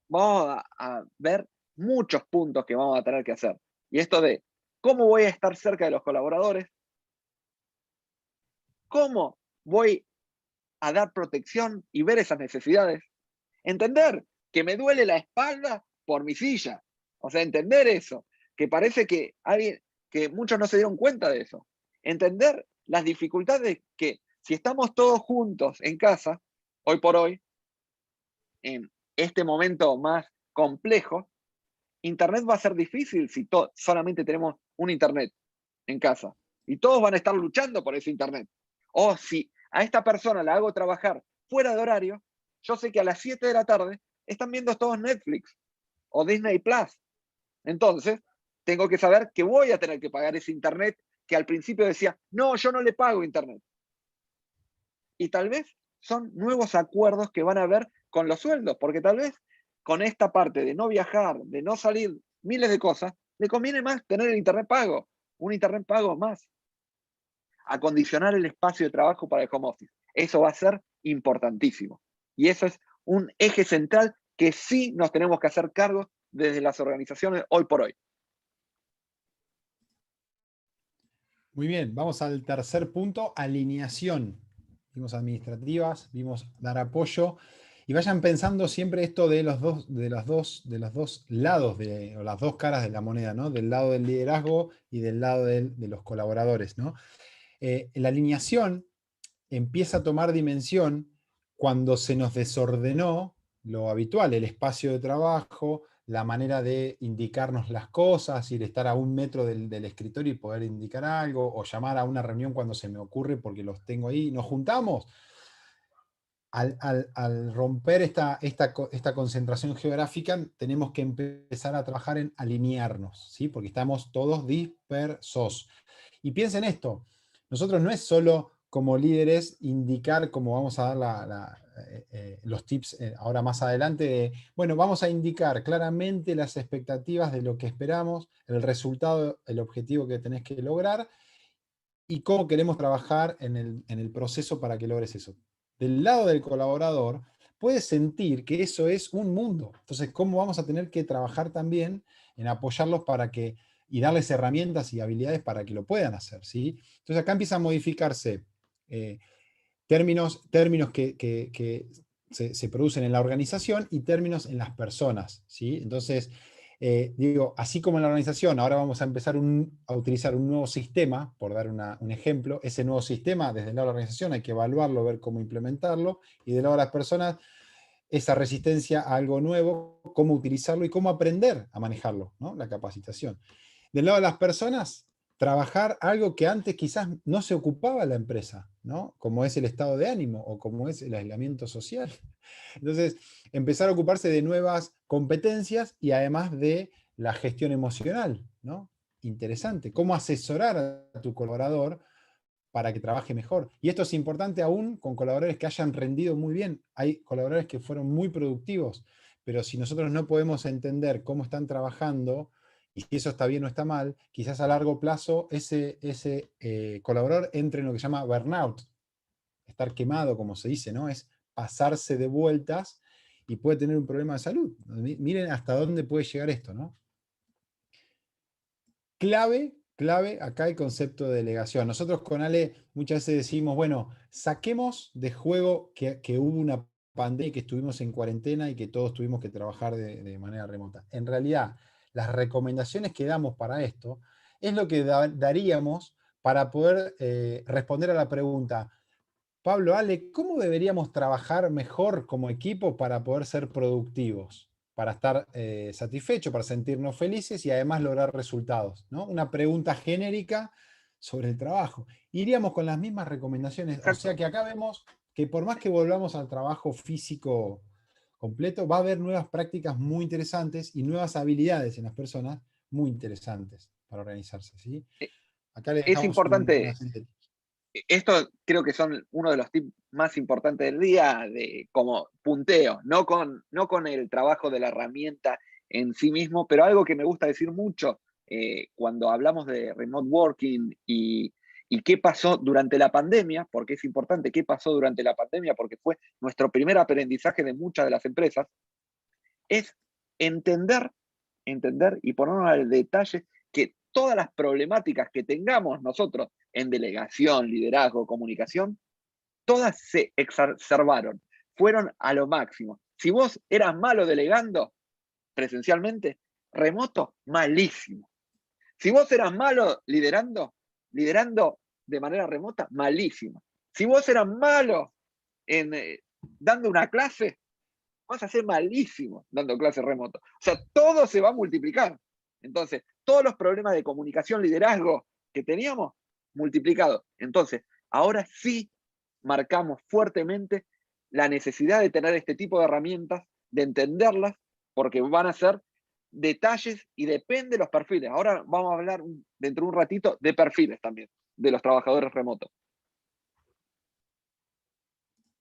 S2: vamos a ver muchos puntos que vamos a tener que hacer. Y esto de cómo voy a estar cerca de los colaboradores, cómo voy a dar protección y ver esas necesidades, entender que me duele la espalda por mi silla, o sea, entender eso, que parece que muchos no se dieron cuenta de eso, entender las dificultades que si estamos todos juntos en casa, hoy por hoy, en este momento más complejo, Internet va a ser difícil si solamente tenemos un Internet en casa. Y todos van a estar luchando por ese Internet. O si a esta persona la hago trabajar fuera de horario, yo sé que a las 7 de la tarde están viendo todos Netflix o Disney Plus. Entonces, tengo que saber que voy a tener que pagar ese Internet que al principio decía, no, yo no le pago Internet. Y tal vez son nuevos acuerdos que van a haber con los sueldos, porque tal vez con esta parte de no viajar, de no salir, miles de cosas, le conviene más tener el Internet pago, un Internet pago más. Acondicionar el espacio de trabajo para el home office. Eso va a ser importantísimo. Y eso es un eje central que sí nos tenemos que hacer cargo desde las organizaciones hoy por hoy.
S5: Muy bien, vamos al tercer punto, alineación. Vimos administrativas, vimos dar apoyo. Y vayan pensando siempre esto de los dos lados, o las dos caras de la moneda, ¿no? Del lado del liderazgo y del lado de los colaboradores, ¿no? La alineación empieza a tomar dimensión cuando se nos desordenó lo habitual, el espacio de trabajo, la manera de indicarnos las cosas, ir a estar a 1 metro del escritorio y poder indicar algo, o llamar a una reunión cuando se me ocurre porque los tengo ahí. Nos juntamos. Al romper esta concentración geográfica, tenemos que empezar a trabajar en alinearnos, ¿sí? Porque estamos todos dispersos. Y piensen esto, nosotros no es solo como líderes indicar, como vamos a dar los tips ahora más adelante, bueno, vamos a indicar claramente las expectativas de lo que esperamos, el resultado, el objetivo que tenés que lograr, y cómo queremos trabajar en el proceso para que logres eso. Del lado del colaborador, puedes sentir que eso es un mundo. Entonces, ¿cómo vamos a tener que trabajar también en apoyarlos y darles herramientas y habilidades para que lo puedan hacer, ¿sí? Entonces, acá empieza a modificarse términos que se producen en la organización y términos en las personas, ¿sí? Entonces, digo, así como en la organización, ahora vamos a empezar a utilizar un nuevo sistema, por dar un ejemplo. Ese nuevo sistema, desde el lado de la organización, hay que evaluarlo, ver cómo implementarlo, y del lado de las personas, esa resistencia a algo nuevo, cómo utilizarlo y cómo aprender a manejarlo, ¿no? La capacitación. Del lado de las personas, trabajar algo que antes quizás no se ocupaba la empresa, ¿no? Como es el estado de ánimo o como es el aislamiento social. Entonces, empezar a ocuparse de nuevas competencias y además de la gestión emocional, ¿no? Interesante. Cómo asesorar a tu colaborador para que trabaje mejor. Y esto es importante aún con colaboradores que hayan rendido muy bien. Hay colaboradores que fueron muy productivos, pero si nosotros no podemos entender cómo están trabajando y si eso está bien o está mal, quizás a largo plazo ese colaborador entre en lo que se llama burnout, estar quemado, como se dice, ¿no? Es pasarse de vueltas y puede tener un problema de salud. Miren hasta dónde puede llegar esto, ¿no? Clave acá el concepto de delegación. Nosotros con Ale muchas veces decimos, bueno, saquemos de juego que hubo una pandemia y que estuvimos en cuarentena y que todos tuvimos que trabajar de manera remota. En realidad, las recomendaciones que damos para esto es lo que daríamos para poder responder a la pregunta, Pablo, Ale, ¿cómo deberíamos trabajar mejor como equipo para poder ser productivos? Para estar satisfechos, para sentirnos felices y además lograr resultados, ¿no? Una pregunta genérica sobre el trabajo. Iríamos con las mismas recomendaciones, o sea
S2: Exacto.
S5: que acá vemos que por más que volvamos al trabajo físico completo, va a haber nuevas prácticas muy interesantes y nuevas habilidades en las personas muy interesantes para organizarse, ¿sí?
S2: E-
S5: Acá le
S2: Es
S5: dejamos una
S2: importante,
S5: serie de...
S2: esto creo que son uno de los tips más importantes del día, de como punteo, no con el trabajo de la herramienta en sí mismo, pero algo que me gusta decir mucho cuando hablamos de remote working y qué pasó durante la pandemia, porque es importante qué pasó durante la pandemia, porque fue nuestro primer aprendizaje de muchas de las empresas, es entender, entender y ponernos al detalle que todas las problemáticas que tengamos nosotros en delegación, liderazgo, comunicación, todas se exacerbaron, fueron a lo máximo. Si vos eras malo delegando presencialmente, remoto, malísimo. Si vos eras malo liderando de manera remota, malísimo. Si vos eras malo en, dando una clase, vas a ser malísimo dando clases remoto. O sea, todo se va a multiplicar. Entonces, todos los problemas de comunicación, liderazgo que teníamos, multiplicados. Entonces, ahora sí marcamos fuertemente la necesidad de tener este tipo de herramientas, de entenderlas, porque van a ser detalles y depende de los perfiles. Ahora vamos a hablar dentro de un ratito de perfiles también, de los trabajadores remotos.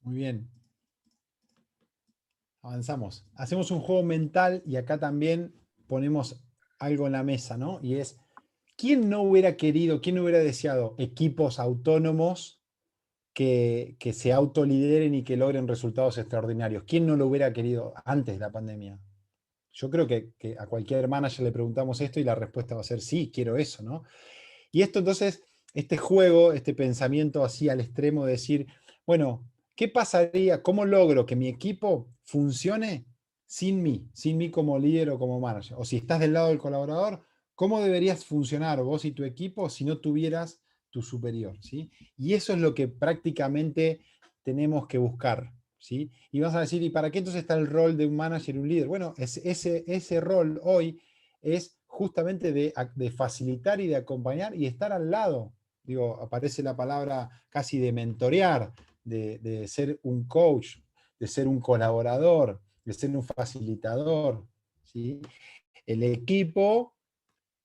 S5: Muy bien. Avanzamos. Hacemos un juego mental y acá también ponemos algo en la mesa, ¿no? Y es, ¿quién no hubiera querido, quién no hubiera deseado equipos autónomos que se autolideren y que logren resultados extraordinarios? ¿Quién no lo hubiera querido antes de la pandemia? Yo creo que a cualquier manager le preguntamos esto y la respuesta va a ser sí, quiero eso, ¿no? Y esto entonces, este juego, este pensamiento así al extremo de decir, bueno, ¿qué pasaría? ¿Cómo logro que mi equipo funcione sin mí como líder o como manager? O si estás del lado del colaborador, ¿cómo deberías funcionar vos y tu equipo si no tuvieras tu superior? ¿Sí? Y eso es lo que prácticamente tenemos que buscar. ¿Sí? Y vas a decir, ¿y para qué entonces está el rol de un manager y un líder? Bueno, ese rol hoy es justamente de facilitar y de acompañar y estar al lado. Digo, aparece la palabra casi de mentorear, de ser un coach, de ser un colaborador, de ser un facilitador. ¿Sí? El equipo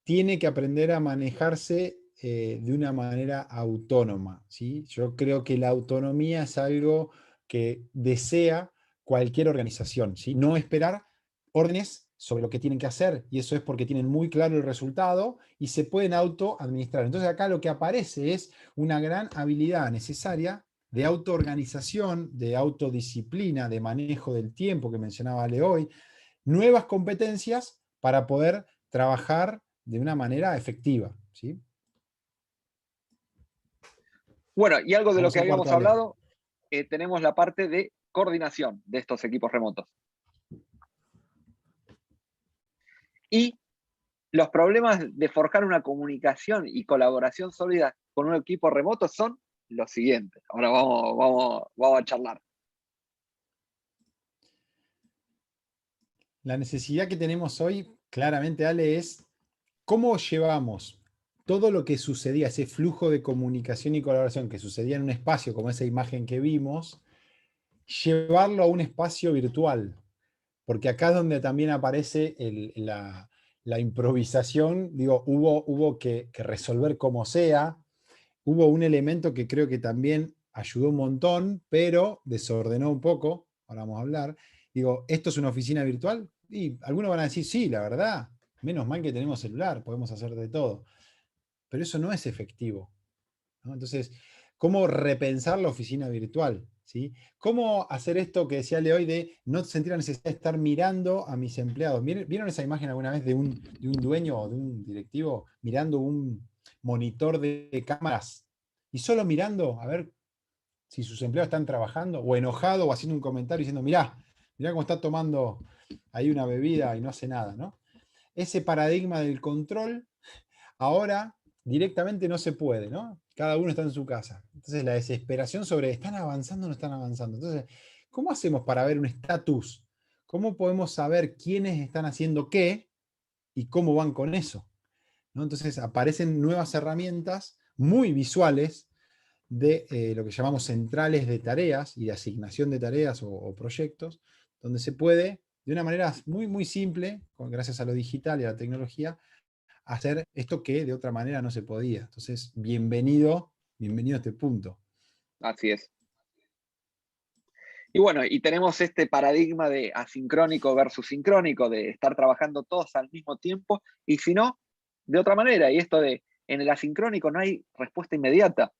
S5: tiene que aprender a manejarse de una manera autónoma. ¿Sí? Yo creo que la autonomía es algo que desea cualquier organización. ¿Sí? No esperar órdenes sobre lo que tienen que hacer, y eso es porque tienen muy claro el resultado y se pueden autoadministrar. Entonces acá lo que aparece es una gran habilidad necesaria de autoorganización, de autodisciplina, de manejo del tiempo que mencionaba Ale hoy, nuevas competencias para poder trabajar de una manera efectiva. ¿Sí?
S2: Bueno, y algo de lo
S5: Vamos
S2: que
S5: al cuarto,
S2: habíamos
S5: Ale.
S2: hablado, tenemos la parte de coordinación de estos equipos remotos. Y los problemas de forjar una comunicación y colaboración sólida con un equipo remoto son los siguientes. Ahora vamos a charlar.
S5: La necesidad que tenemos hoy, claramente, Ale, es cómo llevamos todo lo que sucedía, ese flujo de comunicación y colaboración que sucedía en un espacio como esa imagen que vimos, llevarlo a un espacio virtual. Porque acá es donde también aparece la improvisación. Digo, hubo que resolver como sea, hubo un elemento que creo que también ayudó un montón, pero desordenó un poco, ahora vamos a hablar. Digo, ¿esto es una oficina virtual? Y algunos van a decir, sí, la verdad, menos mal que tenemos celular, podemos hacer de todo. Pero eso no es efectivo, ¿no? Entonces, ¿cómo repensar la oficina virtual? ¿Sí? ¿Cómo hacer esto que decía Leo hoy de no sentir la necesidad de estar mirando a mis empleados? ¿Vieron esa imagen alguna vez de un dueño o de un directivo mirando un monitor de cámaras y solo mirando a ver si sus empleados están trabajando o enojado o haciendo un comentario diciendo, mirá cómo está tomando ahí una bebida y no hace nada, ¿no? Ese paradigma del control ahora directamente no se puede, ¿no? Cada uno está en su casa. Entonces la desesperación sobre ¿están avanzando o no están avanzando? Entonces, ¿cómo hacemos para ver un estatus? ¿Cómo podemos saber quiénes están haciendo qué y cómo van con eso? ¿No? Entonces aparecen nuevas herramientas muy visuales de lo que llamamos centrales de tareas y de asignación de tareas o proyectos, donde se puede, de una manera muy, muy simple, gracias a lo digital y a la tecnología, hacer esto que de otra manera no se podía. Entonces, bienvenido a este punto.
S2: Así es. Y bueno, y tenemos este paradigma de asincrónico versus sincrónico, de estar trabajando todos al mismo tiempo, y si no, de otra manera. Y esto de, en el asincrónico no hay respuesta inmediata.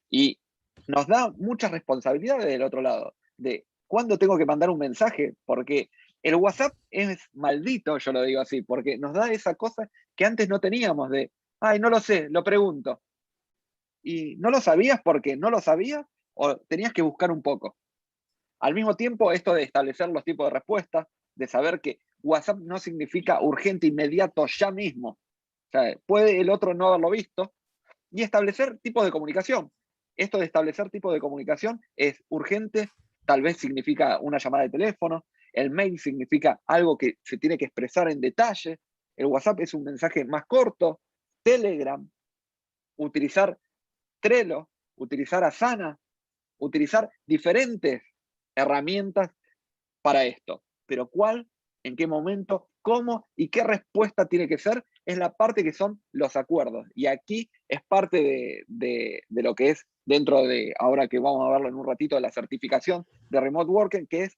S2: Y nos da muchas responsabilidades del otro lado, de cuándo tengo que mandar un mensaje, porque el WhatsApp es maldito, yo lo digo así, porque nos da esa cosa que antes no teníamos de, ay, no lo sé, lo pregunto. Y no lo sabías porque no lo sabías o tenías que buscar un poco. Al mismo tiempo, esto de establecer los tipos de respuesta, de saber que WhatsApp no significa urgente, inmediato, ya mismo. O sea, puede el otro no haberlo visto. Y establecer tipos de comunicación. Esto de establecer tipos de comunicación es urgente, tal vez significa una llamada de teléfono, el mail significa algo que se tiene que expresar en detalle, el WhatsApp es un mensaje más corto, Telegram, utilizar Trello, utilizar Asana, utilizar diferentes herramientas para esto. Pero ¿cuál, en qué momento, cómo y qué respuesta tiene que ser? Es la parte que son los acuerdos. Y aquí es parte de lo que es dentro de, ahora que vamos a verlo en un ratito, de la certificación de Remote Working, que es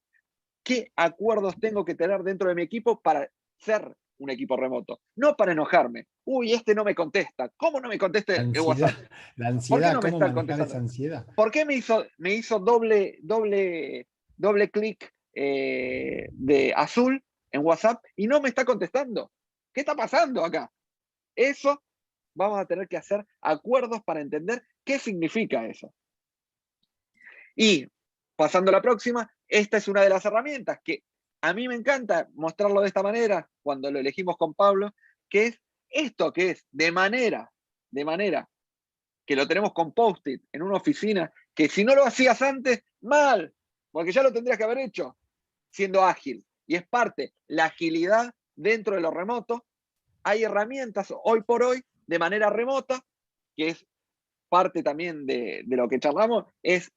S2: qué acuerdos tengo que tener dentro de mi equipo para ser un equipo remoto. No para enojarme. Uy, este no me contesta. ¿Cómo no me contesta el WhatsApp?
S5: La
S2: ¿Por qué
S5: ansiedad,
S2: no me
S5: ¿cómo
S2: está
S5: manejar
S2: contestando?
S5: esa ansiedad?
S2: ¿Por qué me hizo doble clic de azul en WhatsApp y no me está contestando? ¿Qué está pasando acá? Eso vamos a tener que hacer acuerdos para entender qué significa eso. Y pasando a la próxima, esta es una de las herramientas que a mí me encanta mostrarlo de esta manera cuando lo elegimos con Pablo, que es esto que es de manera que lo tenemos con post-it en una oficina, que si no lo hacías antes, mal, porque ya lo tendrías que haber hecho, siendo ágil. Y es parte, la agilidad dentro de lo remoto. Hay herramientas hoy por hoy de manera remota, que es parte también de lo que charlamos, es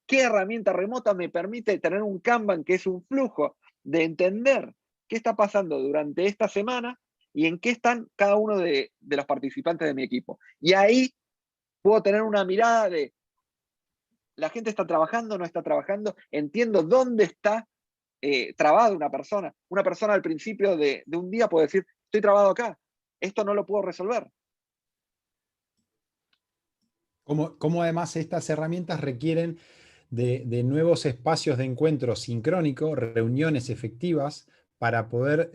S2: qué herramienta remota me permite tener un Kanban, que es un flujo de entender qué está pasando durante esta semana y en qué están cada uno de los participantes de mi equipo. Y ahí puedo tener una mirada de la gente está trabajando, no está trabajando, entiendo dónde está trabada una persona. Una persona al principio de un día puede decir, estoy trabado acá, esto no lo puedo resolver.
S5: Cómo además estas herramientas requieren de nuevos espacios de encuentro sincrónico, reuniones efectivas para poder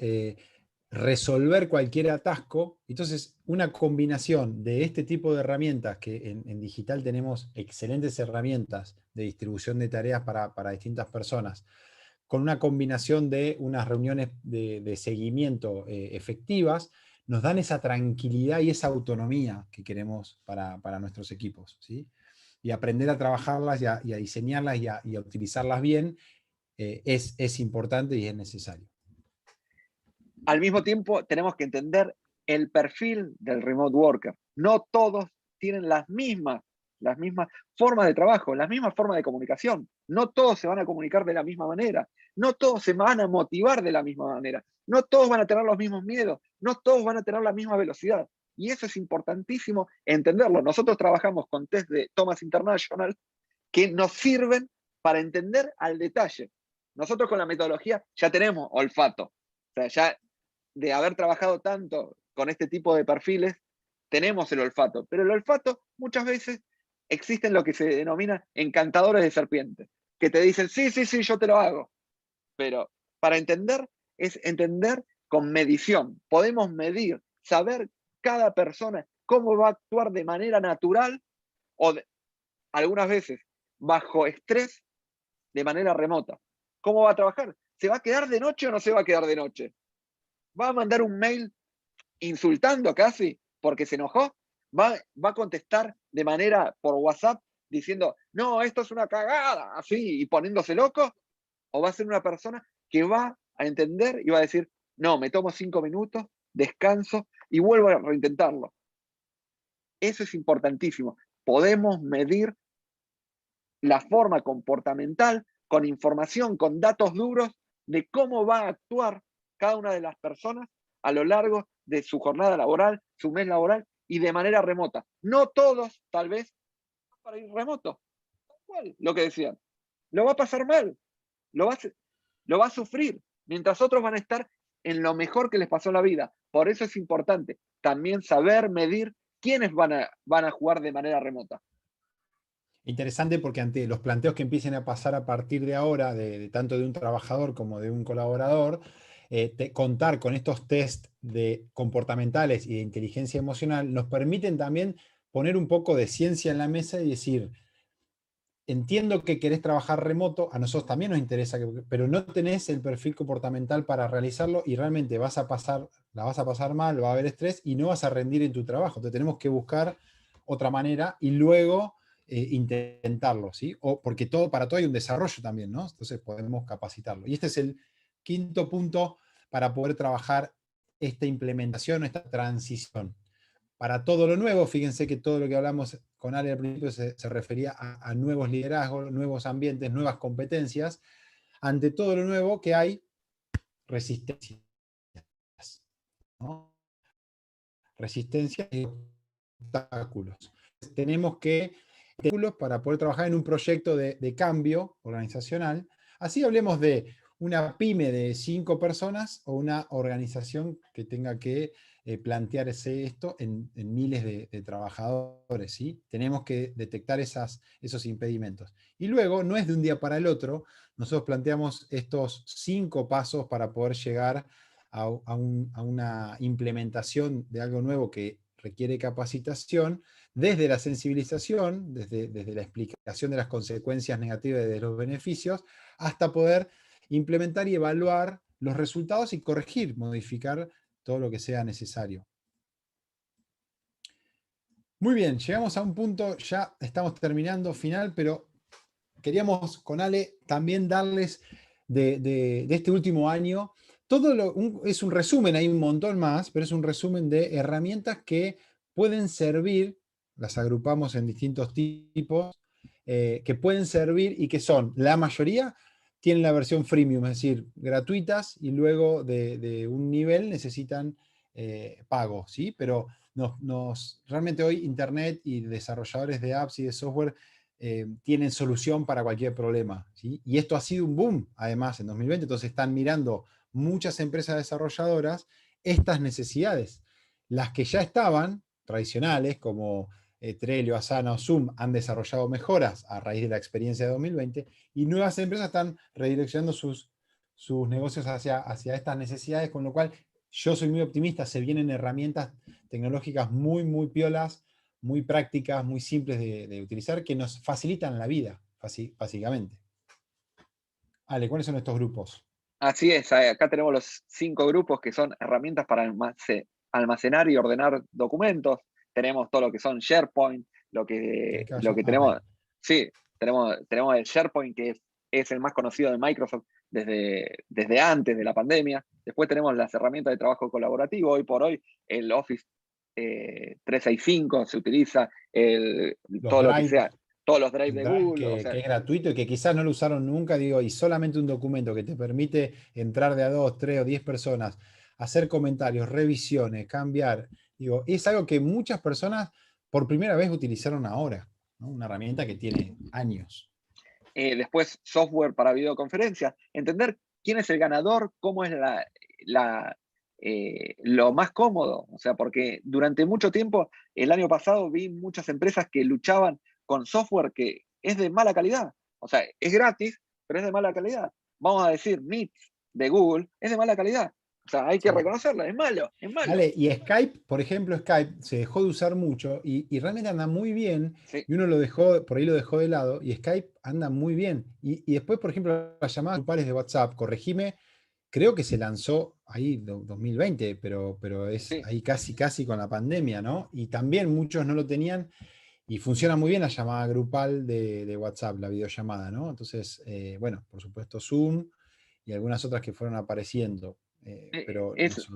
S5: resolver cualquier atasco. Entonces, una combinación de este tipo de herramientas, que en digital tenemos excelentes herramientas de distribución de tareas para distintas personas, con una combinación de unas reuniones de seguimiento efectivas, nos dan esa tranquilidad y esa autonomía que queremos para nuestros equipos, ¿sí? Y aprender a trabajarlas y a diseñarlas y a utilizarlas bien es importante y es necesario.
S2: Al mismo tiempo, tenemos que entender el perfil del remote worker. No todos tienen las mismas formas de trabajo, las mismas formas de comunicación. No todos se van a comunicar de la misma manera. No todos se van a motivar de la misma manera. No todos van a tener los mismos miedos. No todos van a tener la misma velocidad. Y eso es importantísimo entenderlo. Nosotros trabajamos con test de Thomas International que nos sirven para entender al detalle. Nosotros con la metodología ya tenemos olfato. O sea, ya de haber trabajado tanto con este tipo de perfiles, tenemos el olfato. Pero el olfato muchas veces existen lo que se denomina encantadores de serpientes, que te dicen, sí, sí, sí, yo te lo hago. Pero para entender, es entender con medición. Podemos medir, saber cada persona cómo va a actuar de manera natural o algunas veces bajo estrés de manera remota. ¿Cómo va a trabajar? ¿Se va a quedar de noche o no se va a quedar de noche? ¿Va a mandar un mail insultando casi porque se enojó? ¿Va a contestar de manera por WhatsApp diciendo, no, esto es una cagada, así, y poniéndose loco? ¿O va a ser una persona que va a entender y va a decir, no, me tomo 5 minutos, descanso y vuelvo a reintentarlo? Eso es importantísimo. Podemos medir la forma comportamental con información, con datos duros de cómo va a actuar cada una de las personas a lo largo de su jornada laboral, su mes laboral y de manera remota. No todos, tal vez, para ir remoto. ¿Cuál? Lo que decían. Lo va a pasar mal, lo va a sufrir, mientras otros van a estar en lo mejor que les pasó en la vida. Por eso es importante también saber medir quiénes van a jugar de manera remota.
S5: Interesante porque ante los planteos que empiecen a pasar a partir de ahora, de tanto de un trabajador como de un colaborador, contar con estos test comportamentales y de inteligencia emocional nos permiten también poner un poco de ciencia en la mesa y decir, entiendo que querés trabajar remoto, a nosotros también nos interesa, pero no tenés el perfil comportamental para realizarlo y realmente la vas a pasar mal, va a haber estrés y no vas a rendir en tu trabajo. Entonces tenemos que buscar otra manera y luego intentarlo, ¿sí? Porque para todo hay un desarrollo también, ¿no? Entonces podemos capacitarlo. Y este es el quinto punto para poder trabajar esta implementación, esta transición. Para todo lo nuevo, fíjense que todo lo que hablamos con Ale al principio se refería a nuevos liderazgos, nuevos ambientes, nuevas competencias. Ante todo lo nuevo que hay, resistencias, ¿no? Resistencias y obstáculos. Tenemos que obstáculos para poder trabajar en un proyecto de cambio organizacional. Así hablemos de una pyme de 5 personas o una organización que tenga que plantearse esto en miles de trabajadores, ¿sí? Tenemos que detectar esos impedimentos. Y luego, no es de un día para el otro, nosotros planteamos estos 5 pasos para poder llegar a una implementación de algo nuevo que requiere capacitación, desde la sensibilización, desde la explicación de las consecuencias negativas y de los beneficios, hasta poder implementar y evaluar los resultados y corregir, modificar todo lo que sea necesario. Muy bien, llegamos a un punto, ya estamos terminando, final, pero queríamos con Ale también darles de este último año, es un resumen, hay un montón más, pero es un resumen de herramientas que pueden servir, las agrupamos en distintos tipos, que pueden servir y que son, la mayoría tienen la versión freemium, es decir, gratuitas, y luego de un nivel necesitan pago, ¿sí? Pero realmente hoy Internet y desarrolladores de apps y de software tienen solución para cualquier problema, ¿sí? Y esto ha sido un boom, además, en 2020, entonces están mirando muchas empresas desarrolladoras estas necesidades. Las que ya estaban, tradicionales, como Trello, Asana o Zoom, han desarrollado mejoras a raíz de la experiencia de 2020, y nuevas empresas están redireccionando sus negocios hacia estas necesidades, con lo cual yo soy muy optimista, se vienen herramientas tecnológicas muy, muy piolas, muy prácticas, muy simples de utilizar, que nos facilitan la vida, básicamente. Ale, ¿cuáles son estos grupos?
S2: Así es, acá tenemos los 5 grupos que son herramientas para almacenar y ordenar documentos. Tenemos todo lo que son SharePoint, lo que tenemos. Sí, tenemos el SharePoint, que es el más conocido de Microsoft desde antes de la pandemia. Después tenemos las herramientas de trabajo colaborativo. Hoy por hoy el Office 365 se utiliza, todo lo que sea, todos los drives de Google.
S5: Que es gratuito y que quizás no lo usaron nunca, digo, y solamente un documento que te permite entrar de a 2, 3 o 10 personas, hacer comentarios, revisiones, cambiar, Digo, es algo que muchas personas por primera vez utilizaron ahora, ¿no? Una herramienta que tiene años.
S2: Después, software para videoconferencias. Entender quién es el ganador, cómo es lo más cómodo. O sea, porque durante mucho tiempo, el año pasado, vi muchas empresas que luchaban con software que es de mala calidad. O sea, es gratis, pero es de mala calidad. Vamos a decir, Meet de Google es de mala calidad. O sea, hay que
S5: Sí.
S2: reconocerlo, es malo, es malo.
S5: Vale, y Skype, por ejemplo, Skype se dejó de usar mucho y realmente anda muy bien,
S2: Sí.
S5: y uno lo dejó, por ahí lo dejó de lado, y Skype anda muy bien. Y después, por ejemplo, las llamadas grupales de WhatsApp, corregime, creo que se lanzó ahí 2020, pero es
S2: Sí.
S5: ahí casi con la pandemia, ¿no? Y también muchos no lo tenían, y funciona muy bien la llamada grupal de WhatsApp, la videollamada, ¿no? Entonces, bueno, por supuesto Zoom y algunas otras que fueron apareciendo, pero
S2: Es,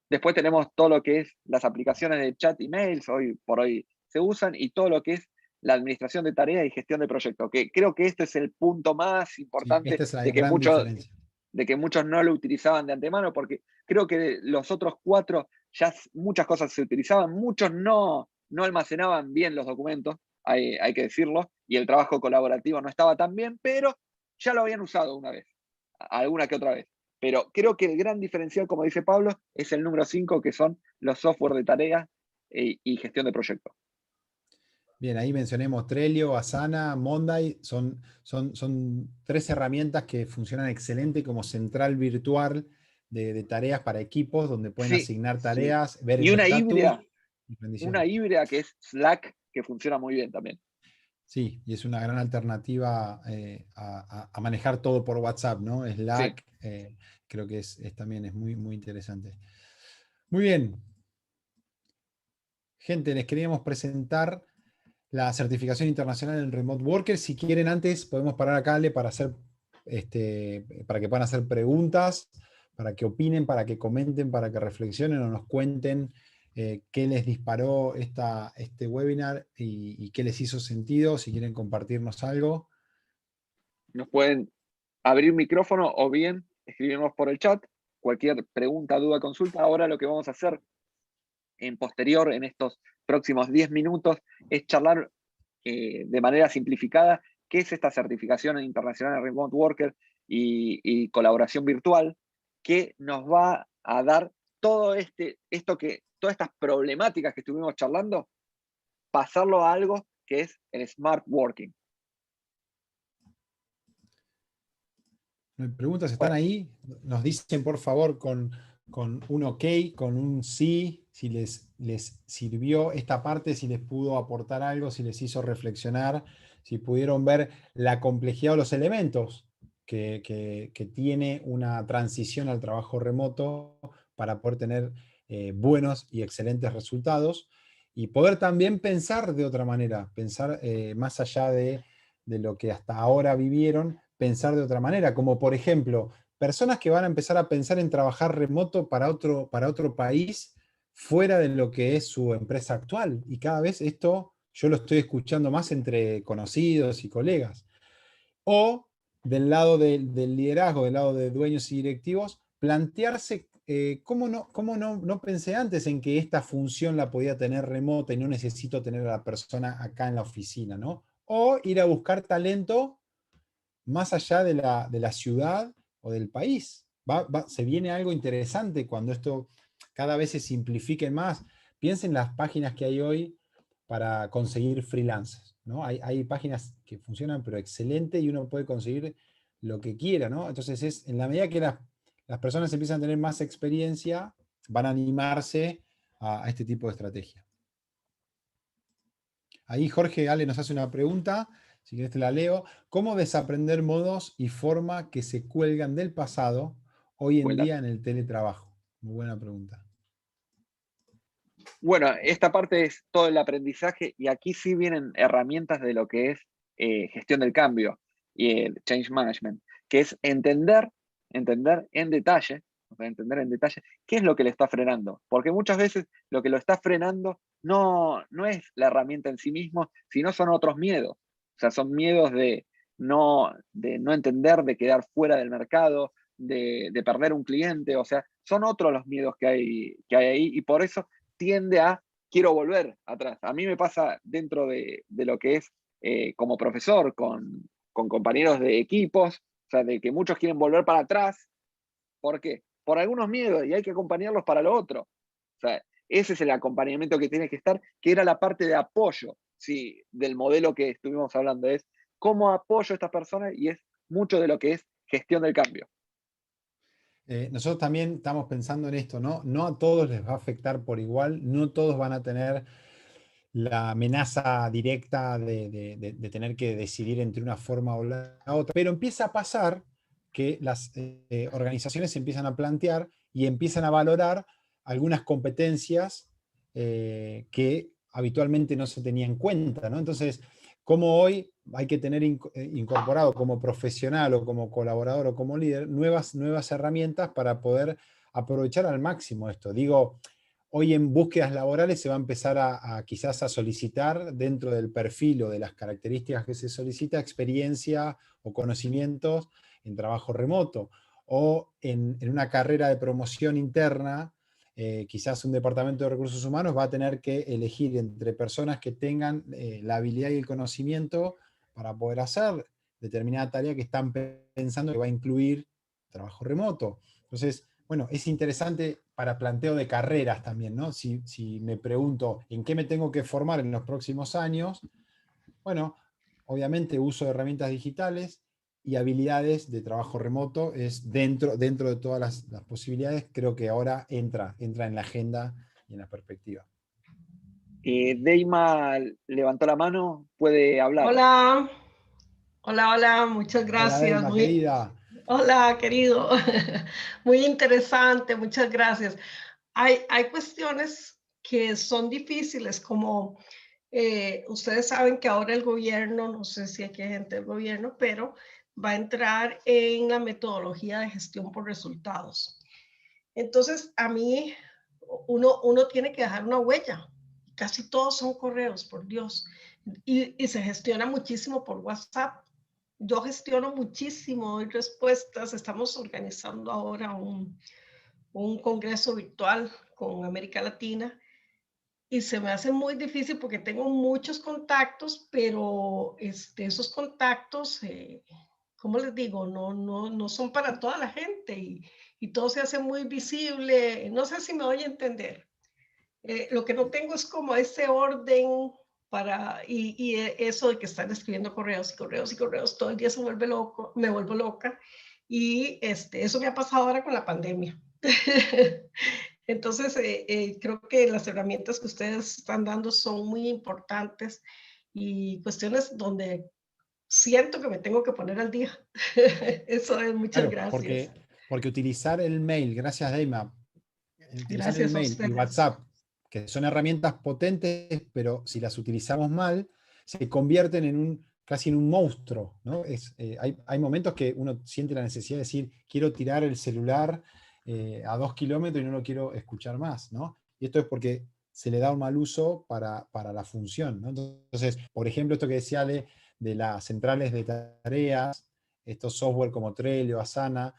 S2: después tenemos todo lo que es las aplicaciones de chat y mails, hoy por hoy se usan, y todo lo que es la administración de tareas y gestión de proyectos, que creo que este es el punto más
S5: sí,
S2: importante
S5: esta es la
S2: de
S5: gran diferencia.
S2: que muchos no lo utilizaban de antemano, porque creo que los otros 4 ya muchas cosas se utilizaban, muchos no almacenaban bien los documentos, hay que decirlo, y el trabajo colaborativo no estaba tan bien, pero ya lo habían usado una vez, alguna que otra vez. Pero creo que el gran diferencial, como dice Pablo, es el número 5, que son los software de tareas y gestión de proyectos.
S5: Bien, ahí mencionemos Trello, Asana, Monday, son 3 herramientas que funcionan excelente como central virtual de tareas para equipos, donde pueden
S2: Sí,
S5: asignar tareas, ver
S2: y
S5: el estatus y
S2: una
S5: rendición.
S2: híbrida que es Slack, que funciona muy bien también.
S5: Sí, y es una gran alternativa a manejar todo por WhatsApp, ¿no?
S2: Sí.
S5: Slack, creo que también es muy interesante. Muy bien. Gente, les queríamos presentar la certificación internacional en Remote Worker. Si quieren, antes podemos parar acá, Ale, para para que puedan hacer preguntas, para que opinen, para que comenten, para que reflexionen o nos cuenten qué les disparó este webinar y qué les hizo sentido, si quieren compartirnos algo.
S2: Nos pueden abrir micrófono o bien escribirnos por el chat. Cualquier pregunta, duda, consulta. Ahora lo que vamos a hacer en posterior, en estos próximos 10 minutos, es charlar de manera simplificada qué es esta certificación internacional de Remote Worker y colaboración virtual, que nos va a dar todas estas problemáticas que estuvimos charlando, pasarlo a algo que es el Smart Working.
S5: Preguntas están
S2: Bueno,
S5: ahí. Nos dicen, por favor, con un OK, con un sí, si les sirvió esta parte, si les pudo aportar algo, si les hizo reflexionar, si pudieron ver la complejidad o los elementos que tiene una transición al trabajo remoto para poder tener buenos y excelentes resultados y poder también pensar de otra manera, pensar más allá de lo que hasta ahora vivieron, pensar de otra manera, como por ejemplo, personas que van a empezar a pensar en trabajar remoto para otro país fuera de lo que es su empresa actual. Y cada vez esto yo lo estoy escuchando más entre conocidos y colegas. O del lado del liderazgo, del lado de dueños y directivos, plantearse ¿cómo no pensé antes en que esta función la podía tener remota y no necesito tener a la persona acá en la oficina, ¿no? O ir a buscar talento más allá de la ciudad o del país. Se viene algo interesante cuando esto cada vez se simplifique más. Piensen en las páginas que hay hoy para conseguir freelancers, ¿no? Hay páginas que funcionan pero excelente y uno puede conseguir lo que quiera, ¿no? Entonces en la medida que las personas empiezan a tener más experiencia, van a animarse a este tipo de estrategia. Ahí Jorge Ale nos hace una pregunta, si querés te la leo. ¿Cómo desaprender modos y forma que se cuelgan del pasado hoy en
S2: buena.
S5: día en el teletrabajo? Muy buena pregunta.
S2: Bueno, esta parte es todo el aprendizaje y aquí sí vienen herramientas de lo que es gestión del cambio y el change management, que es entender en detalle, o sea, entender en detalle qué es lo que le está frenando. Porque muchas veces lo que lo está frenando no es la herramienta en sí mismo, sino son otros miedos. O sea, son miedos de no entender, de quedar fuera del mercado, de perder un cliente. O sea, son otros los miedos que hay ahí y por eso tiende a quiero volver atrás. A mí me pasa dentro de lo que es como profesor con compañeros de equipos, o sea, de que muchos quieren volver para atrás. ¿Por qué? Por algunos miedos y hay que acompañarlos para lo otro. O sea, ese es el acompañamiento que tiene que estar, que era la parte de apoyo, ¿sí? Del modelo que estuvimos hablando. Es cómo apoyo a estas personas y es mucho de lo que es gestión del cambio.
S5: Nosotros también estamos pensando en esto, ¿no? No a todos les va a afectar por igual, no todos van a tener la amenaza directa de tener que decidir entre una forma o la otra, pero empieza a pasar que las organizaciones se empiezan a plantear y empiezan a valorar algunas competencias que habitualmente no se tenían en cuenta, ¿no? Entonces, como hoy hay que tener incorporado como profesional o como colaborador o como líder nuevas herramientas para poder aprovechar al máximo esto. Digo, hoy en búsquedas laborales se va a empezar quizás a solicitar dentro del perfil o de las características que se solicita experiencia o conocimientos en trabajo remoto o en una carrera de promoción interna. Quizás un departamento de recursos humanos va a tener que elegir entre personas que tengan la habilidad y el conocimiento para poder hacer determinada tarea que están pensando que va a incluir trabajo remoto. Entonces, bueno, es interesante para planteo de carreras también, ¿no? Si me pregunto en qué me tengo que formar en los próximos años, bueno, obviamente uso de herramientas digitales y habilidades de trabajo remoto es dentro de todas las posibilidades, creo que ahora entra en la agenda y en la perspectiva.
S2: Deima levantó la mano, puede hablar.
S6: Hola, hola, muchas
S5: Hola,
S6: gracias.
S5: Deima, querida.
S6: Hola, querido. Muy interesante, muchas gracias. Hay cuestiones que son difíciles, como ustedes saben que ahora el gobierno, no sé si aquí hay gente del gobierno, pero va a entrar en la metodología de gestión por resultados. Entonces, a mí, uno tiene que dejar una huella. Casi todos son correos, por Dios. Y se gestiona muchísimo por WhatsApp. Yo gestiono muchísimo, doy respuestas. Estamos organizando ahora un congreso virtual con América Latina y se me hace muy difícil porque tengo muchos contactos, pero esos contactos, ¿cómo les digo? No son para toda la gente y todo se hace muy visible. No sé si me voy a entender. Lo que no tengo es como ese orden y eso de que están escribiendo correos y correos y correos, todo el día me vuelvo loca. Y eso me ha pasado ahora con la pandemia. Entonces, creo que las herramientas que ustedes están dando son muy importantes y cuestiones donde siento que me tengo que poner al día. Eso es, muchas
S5: Claro,
S6: gracias.
S5: porque utilizar el mail, gracias Deima, utilizar el
S6: Gracias a
S5: mail y
S6: ustedes.
S5: WhatsApp, que son herramientas potentes, pero si las utilizamos mal, se convierten casi en un monstruo, ¿no? Hay momentos que uno siente la necesidad de decir, quiero tirar el celular a 2 kilómetros y no lo quiero escuchar más, ¿no? Y esto es porque se le da un mal uso para la función, ¿no? Entonces, por ejemplo, esto que decía Ale de las centrales de tareas, estos software como Trello, Asana,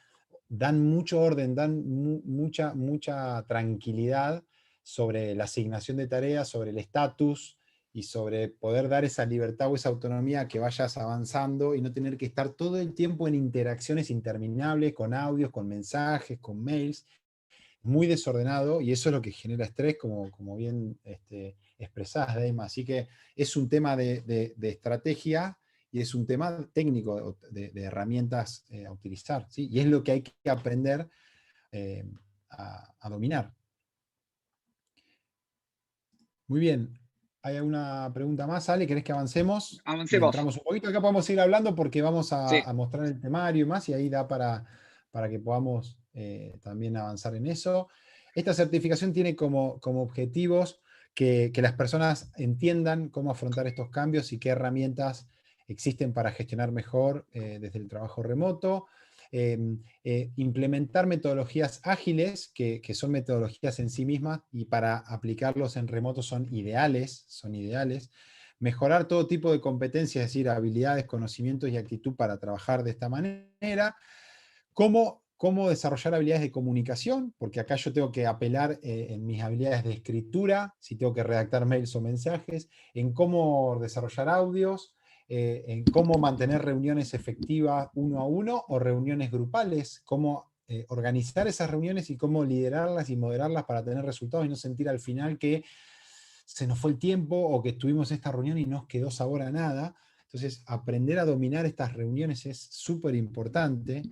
S5: dan mucho orden, dan mucha tranquilidad sobre la asignación de tareas, sobre el estatus y sobre poder dar esa libertad o esa autonomía que vayas avanzando y no tener que estar todo el tiempo en interacciones interminables con audios, con mensajes, con mails. Muy desordenado y eso es lo que genera estrés, como bien expresás, Deima. Así que es un tema de estrategia y es un tema técnico de herramientas a utilizar, ¿sí? Y es lo que hay que aprender a dominar. Muy bien. ¿Hay alguna pregunta más, Ale? ¿Querés que avancemos? Y
S2: Avancemos.
S5: entramos un poquito. Acá podemos seguir hablando porque vamos
S2: Sí.
S5: a mostrar el temario y más, y ahí da para que podamos también avanzar en eso. Esta certificación tiene como objetivos que las personas entiendan cómo afrontar estos cambios y qué herramientas existen para gestionar mejor desde el trabajo remoto. Implementar metodologías ágiles, que son metodologías en sí mismas y para aplicarlos en remoto son ideales. Mejorar todo tipo de competencias, es decir, habilidades, conocimientos y actitud para trabajar de esta manera. Cómo cómo desarrollar habilidades de comunicación, porque acá yo tengo que apelar en mis habilidades de escritura, si tengo que redactar mails o mensajes, en cómo desarrollar audios, en cómo mantener reuniones efectivas uno a uno o reuniones grupales, cómo organizar esas reuniones y cómo liderarlas y moderarlas para tener resultados y no sentir al final que se nos fue el tiempo o que estuvimos en esta reunión y nos quedó sabor a nada. Entonces, aprender a dominar estas reuniones es súper importante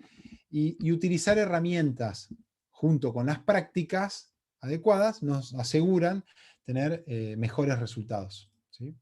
S5: y utilizar herramientas junto con las prácticas adecuadas nos aseguran tener mejores resultados, ¿sí?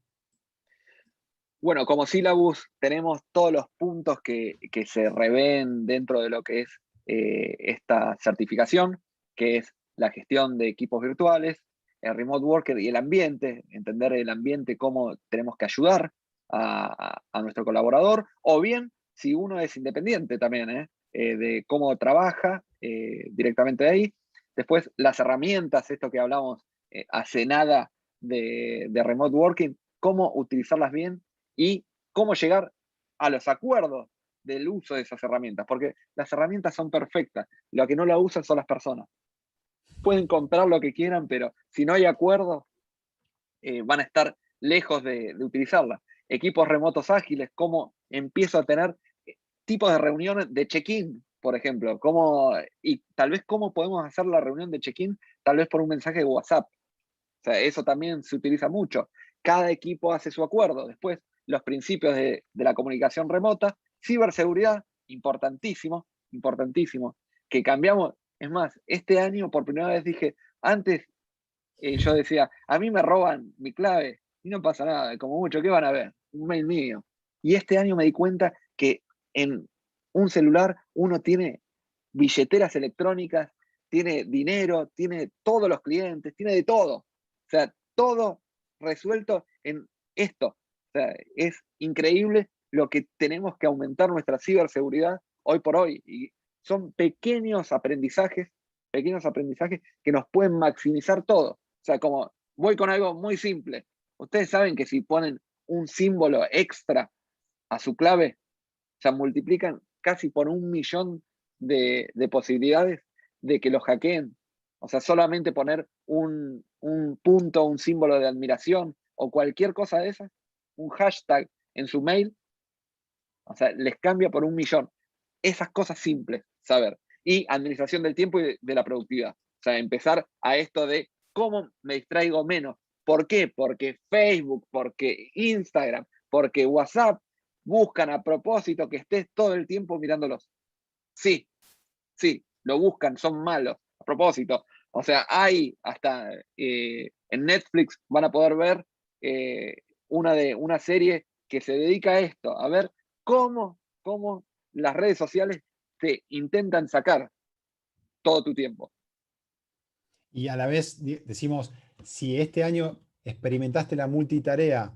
S2: Bueno, como Syllabus tenemos todos los puntos que se revén dentro de lo que es esta certificación, que es la gestión de equipos virtuales, el remote worker y el ambiente, entender el ambiente, cómo tenemos que ayudar a nuestro colaborador, o bien si uno es independiente también, de cómo trabaja directamente de ahí. Después las herramientas, esto que hablamos hace nada de remote working, cómo utilizarlas bien y cómo llegar a los acuerdos del uso de esas herramientas, porque las herramientas son perfectas, lo que no la usan son las personas. Pueden comprar lo que quieran, pero si no hay acuerdo, van a estar lejos de utilizarla. Equipos remotos ágiles, cómo empiezo a tener tipos de reuniones de check-in, por ejemplo, y tal vez cómo podemos hacer la reunión de check-in, tal vez por un mensaje de WhatsApp. O sea, eso también se utiliza mucho. Cada equipo hace su acuerdo. Después, los principios de la comunicación remota, ciberseguridad, importantísimo, importantísimo, que cambiamos. Es más, este año por primera vez dije, antes yo decía, a mí me roban mi clave y no pasa nada, como mucho, ¿qué van a ver? Un mail mío. Y este año me di cuenta que en un celular uno tiene billeteras electrónicas, tiene dinero, tiene todos los clientes, tiene de todo. O sea, todo resuelto en esto. O sea, es increíble lo que tenemos que aumentar nuestra ciberseguridad hoy por hoy. Y son pequeños aprendizajes que nos pueden maximizar todo. O sea, como voy con algo muy simple. Ustedes saben que si ponen un símbolo extra a su clave, o sea, multiplican casi por 1.000.000 de posibilidades de que lo hackeen. O sea, solamente poner un punto, un símbolo de admiración o cualquier cosa de esas, un hashtag en su mail, o sea, les cambia por 1.000.000. Esas cosas simples, saber. Y administración del tiempo y de la productividad. O sea, empezar a esto de cómo me distraigo menos. ¿Por qué? Porque Facebook, porque Instagram, porque WhatsApp buscan a propósito que estés todo el tiempo mirándolos. Sí, sí, lo buscan, son malos, a propósito. O sea, hay hasta en Netflix van a poder ver una serie que se dedica a esto, a ver cómo las redes sociales te intentan sacar todo tu tiempo.
S5: Y a la vez decimos, si este año experimentaste la multitarea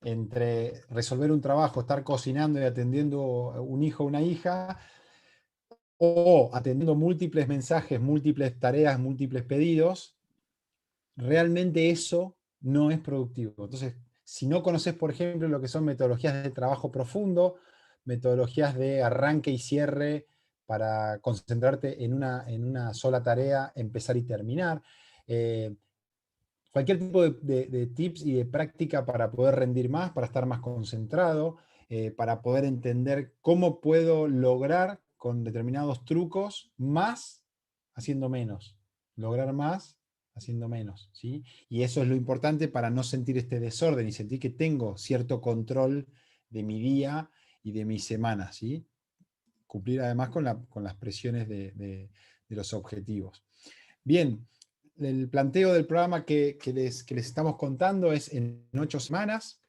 S5: entre resolver un trabajo, estar cocinando y atendiendo un hijo o una hija, o atendiendo múltiples mensajes, múltiples tareas, múltiples pedidos, realmente eso no es productivo. Entonces, si no conoces, por ejemplo, lo que son metodologías de trabajo profundo, metodologías de arranque y cierre para concentrarte en una sola tarea, empezar y terminar, cualquier tipo de tips y de práctica para poder rendir más, para estar más concentrado, para poder entender cómo puedo lograr con determinados trucos más haciendo menos. Lograr más haciendo menos, ¿sí? Y eso es lo importante para no sentir este desorden y sentir que tengo cierto control de mi día y de mi semana, ¿sí? Cumplir además con las presiones de los objetivos. Bien, el planteo del programa que les estamos contando es en 8 semanas.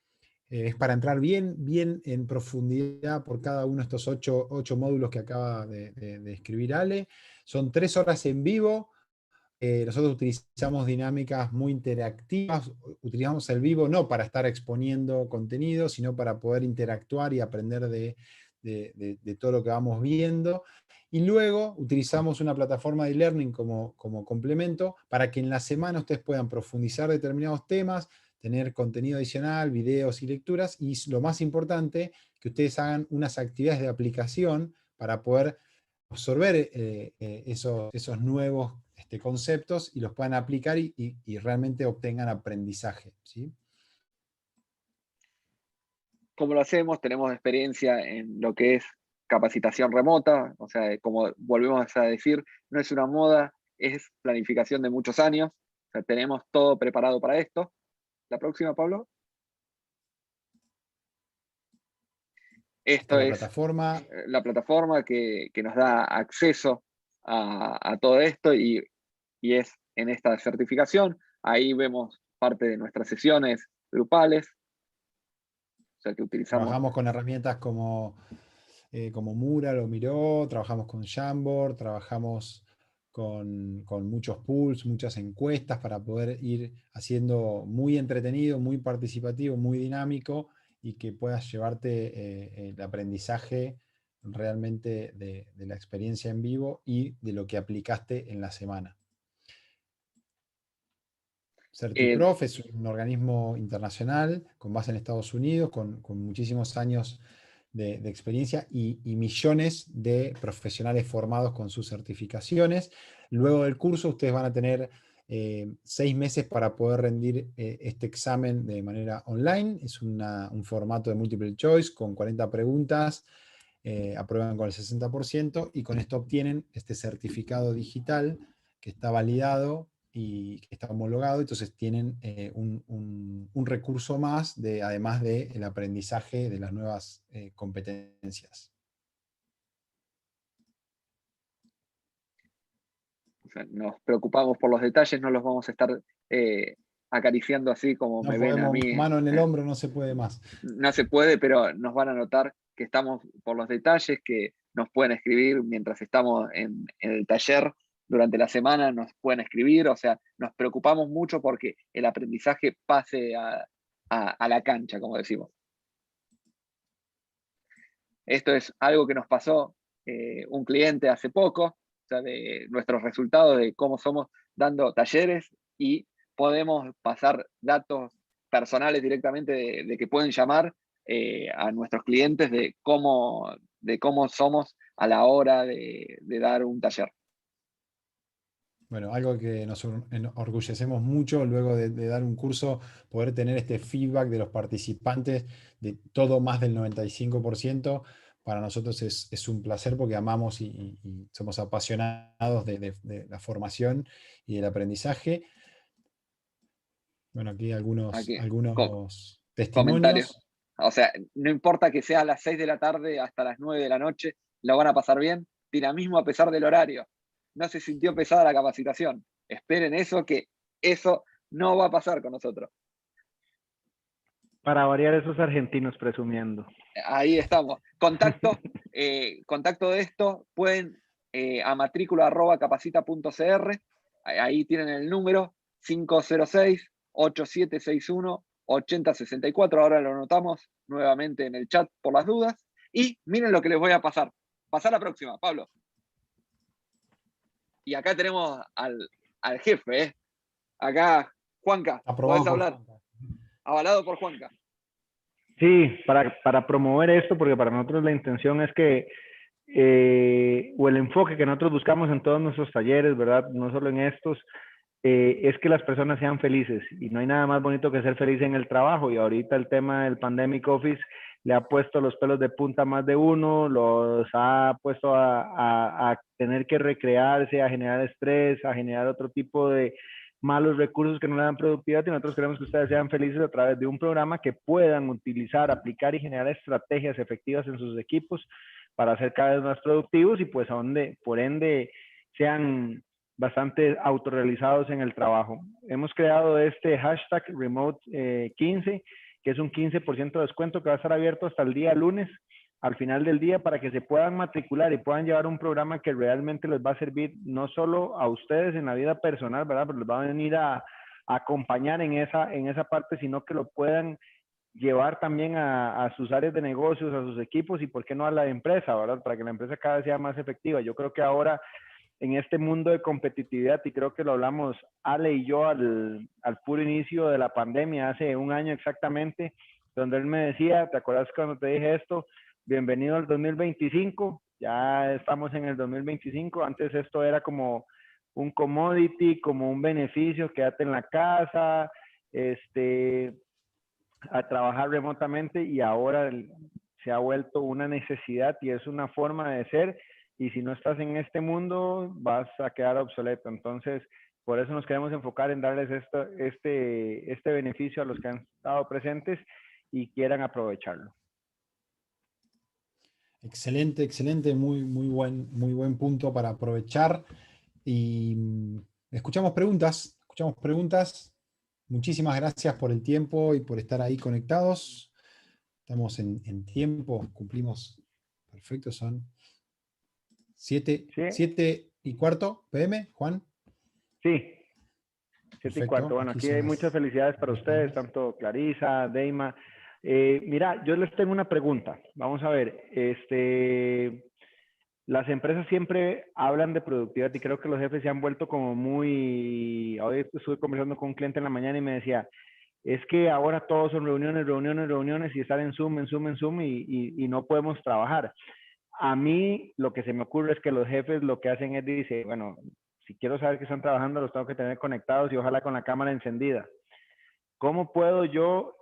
S5: Es para entrar bien en profundidad por cada uno de estos 8 módulos que acaba de escribir Ale. Son 3 horas en vivo. Nosotros utilizamos dinámicas muy interactivas. Utilizamos el vivo no para estar exponiendo contenido, sino para poder interactuar y aprender de todo lo que vamos viendo. Y luego utilizamos una plataforma de e-learning como complemento para que en la semana ustedes puedan profundizar determinados temas, tener contenido adicional, videos y lecturas, y lo más importante, que ustedes hagan unas actividades de aplicación para poder absorber esos nuevos conceptos y los puedan aplicar y realmente obtengan aprendizaje, ¿sí?
S2: ¿Cómo lo hacemos? Tenemos experiencia en lo que es capacitación remota, o sea, como volvemos a decir, no es una moda, es planificación de muchos años, o sea, tenemos todo preparado para esto. La próxima, Pablo. Esto
S5: La
S2: es
S5: plataforma.
S2: la plataforma que nos da acceso a todo esto y es en esta certificación. Ahí vemos parte de nuestras sesiones grupales. O sea, que utilizamos.
S5: Trabajamos con herramientas como Mural o Miro, trabajamos con Jamboard, trabajamos con muchos pools, muchas encuestas para poder ir haciendo muy entretenido, muy participativo, muy dinámico y que puedas llevarte el aprendizaje realmente de la experiencia en vivo y de lo que aplicaste en la semana. Certiprof es un organismo internacional con base en Estados Unidos, con muchísimos años de experiencia y millones de profesionales formados con sus certificaciones. Luego del curso ustedes van a tener 6 meses para poder rendir este examen de manera online. Es un formato de multiple choice con 40 preguntas, aprueban con el 60% y con esto obtienen este certificado digital que está validado y que está homologado, entonces tienen un recurso más, además del aprendizaje de las nuevas competencias.
S2: O sea, nos preocupamos por los detalles, no los vamos a estar acariciando así como
S5: No
S2: me ven a
S5: podemos,
S2: mí.
S5: mano en el hombro no se puede más.
S2: No se puede, pero nos van a notar que estamos por los detalles, que nos pueden escribir mientras estamos en el taller. Durante la semana nos pueden escribir, o sea, nos preocupamos mucho porque el aprendizaje pase a la cancha, como decimos. Esto es algo que nos pasó un cliente hace poco, o sea, de nuestros resultados de cómo somos dando talleres y podemos pasar datos personales directamente de que pueden llamar a nuestros clientes de cómo somos a la hora de dar un taller.
S5: Bueno, algo que nos enorgullecemos mucho luego de dar un curso, poder tener este feedback de los participantes de todo más del 95%, para nosotros es un placer porque amamos y somos apasionados de la formación y del aprendizaje. Bueno, aquí algunos
S2: Comentarios.
S5: testimonios.
S2: O sea, no importa que sea a las 6 de la tarde hasta las 9 de la noche, lo van a pasar bien. Dinamismo a pesar del horario. No se sintió pesada la capacitación. Esperen eso, que eso no va a pasar con nosotros.
S7: Para variar, esos argentinos presumiendo.
S2: Ahí estamos. Contacto de esto, pueden a matrícula@capacita.cr. Ahí tienen el número 506-8761-8064. Ahora lo anotamos nuevamente en el chat por las dudas. Y miren lo que les voy a pasar. Pasar la próxima, Pablo. Y acá tenemos al jefe, ¿eh? Acá, Juanca, podés hablar. Avalado por Juanca.
S7: Sí, para promover esto, porque para nosotros la intención es que, o el enfoque que nosotros buscamos en todos nuestros talleres, ¿verdad? No solo en estos, es que las personas sean felices. Y no hay nada más bonito que ser feliz en el trabajo. Y ahorita el tema del Pandemic Office le ha puesto los pelos de punta a más de uno, los ha puesto a tener que recrearse, a generar estrés, a generar otro tipo de malos recursos que no le dan productividad, y nosotros queremos que ustedes sean felices a través de un programa que puedan utilizar, aplicar y generar estrategias efectivas en sus equipos para ser cada vez más productivos y pues por ende sean bastante autorrealizados en el trabajo. Hemos creado este hashtag Remote15, que es un 15% de descuento que va a estar abierto hasta el día lunes, al final del día, para que se puedan matricular y puedan llevar un programa que realmente les va a servir no solo a ustedes en la vida personal, ¿verdad? Pero les va a venir a acompañar en esa parte, sino que lo puedan llevar también a sus áreas de negocios, a sus equipos y por qué no a la empresa, ¿verdad? Para que la empresa cada vez sea más efectiva. Yo creo que ahora en este mundo de competitividad, y creo que lo hablamos Ale y yo al puro inicio de la pandemia, hace un año exactamente, donde él me decía, ¿te acuerdas cuando te dije esto? Bienvenido al 2025, Ya estamos en el 2025. Antes esto era como un commodity, como un beneficio, quédate en la casa, a trabajar remotamente, y ahora se ha vuelto una necesidad y es una forma de ser, y si no estás en este mundo vas a quedar obsoleto. Entonces, por eso nos queremos enfocar en darles este beneficio a los que han estado presentes y quieran aprovecharlo.
S5: Excelente, excelente, muy buen punto para aprovechar. Y escuchamos preguntas, escuchamos preguntas. Muchísimas gracias por el tiempo y por estar ahí conectados. Estamos en tiempo, cumplimos. Perfecto, son 7:15 p.m., Juan.
S7: Sí, 7:15.
S5: Perfecto,
S7: Bueno,
S5: aquí
S7: aquí
S5: son
S7: hay
S5: las
S7: muchas felicidades para
S5: 10
S7: ustedes,
S5: p.m.
S7: tanto Clarisa, Deima. Mira, yo les tengo una pregunta. Vamos a ver, las empresas siempre hablan de productividad y creo que los jefes se han vuelto como muy... Hoy estuve conversando con un cliente en la mañana y me decía, es que ahora todos son reuniones, reuniones, reuniones y estar en Zoom, en Zoom, en Zoom y no podemos trabajar. A mí lo que se me ocurre es que los jefes lo que hacen es decir, bueno, si quiero saber que están trabajando, los tengo que tener conectados y ojalá con la cámara encendida. ¿Cómo puedo yo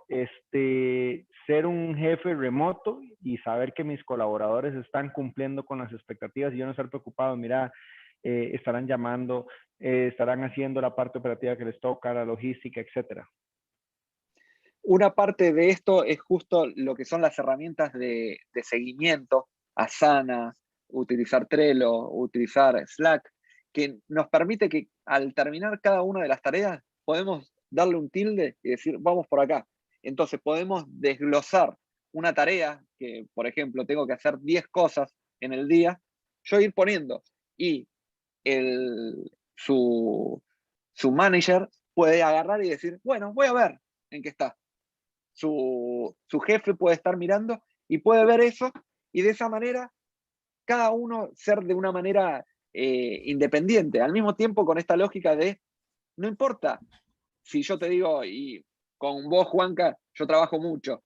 S7: ser un jefe remoto y saber que mis colaboradores están cumpliendo con las expectativas y yo no estar preocupado? Mira, estarán llamando, estarán haciendo la parte operativa que les toca, la logística, etcétera.
S2: Una parte de esto es justo lo que son las herramientas de seguimiento, Asana, utilizar Trello, utilizar Slack, que nos permite que al terminar cada una de las tareas podemos darle un tilde y decir, vamos por acá. Entonces podemos desglosar una tarea que, por ejemplo, tengo que hacer 10 cosas en el día, yo ir poniendo y su manager puede agarrar y decir, bueno, voy a ver en qué está. Su jefe puede estar mirando y puede ver eso, y de esa manera cada uno ser de una manera independiente, al mismo tiempo con esta lógica de no importa si yo te digo, y con vos, Juanca, yo trabajo mucho,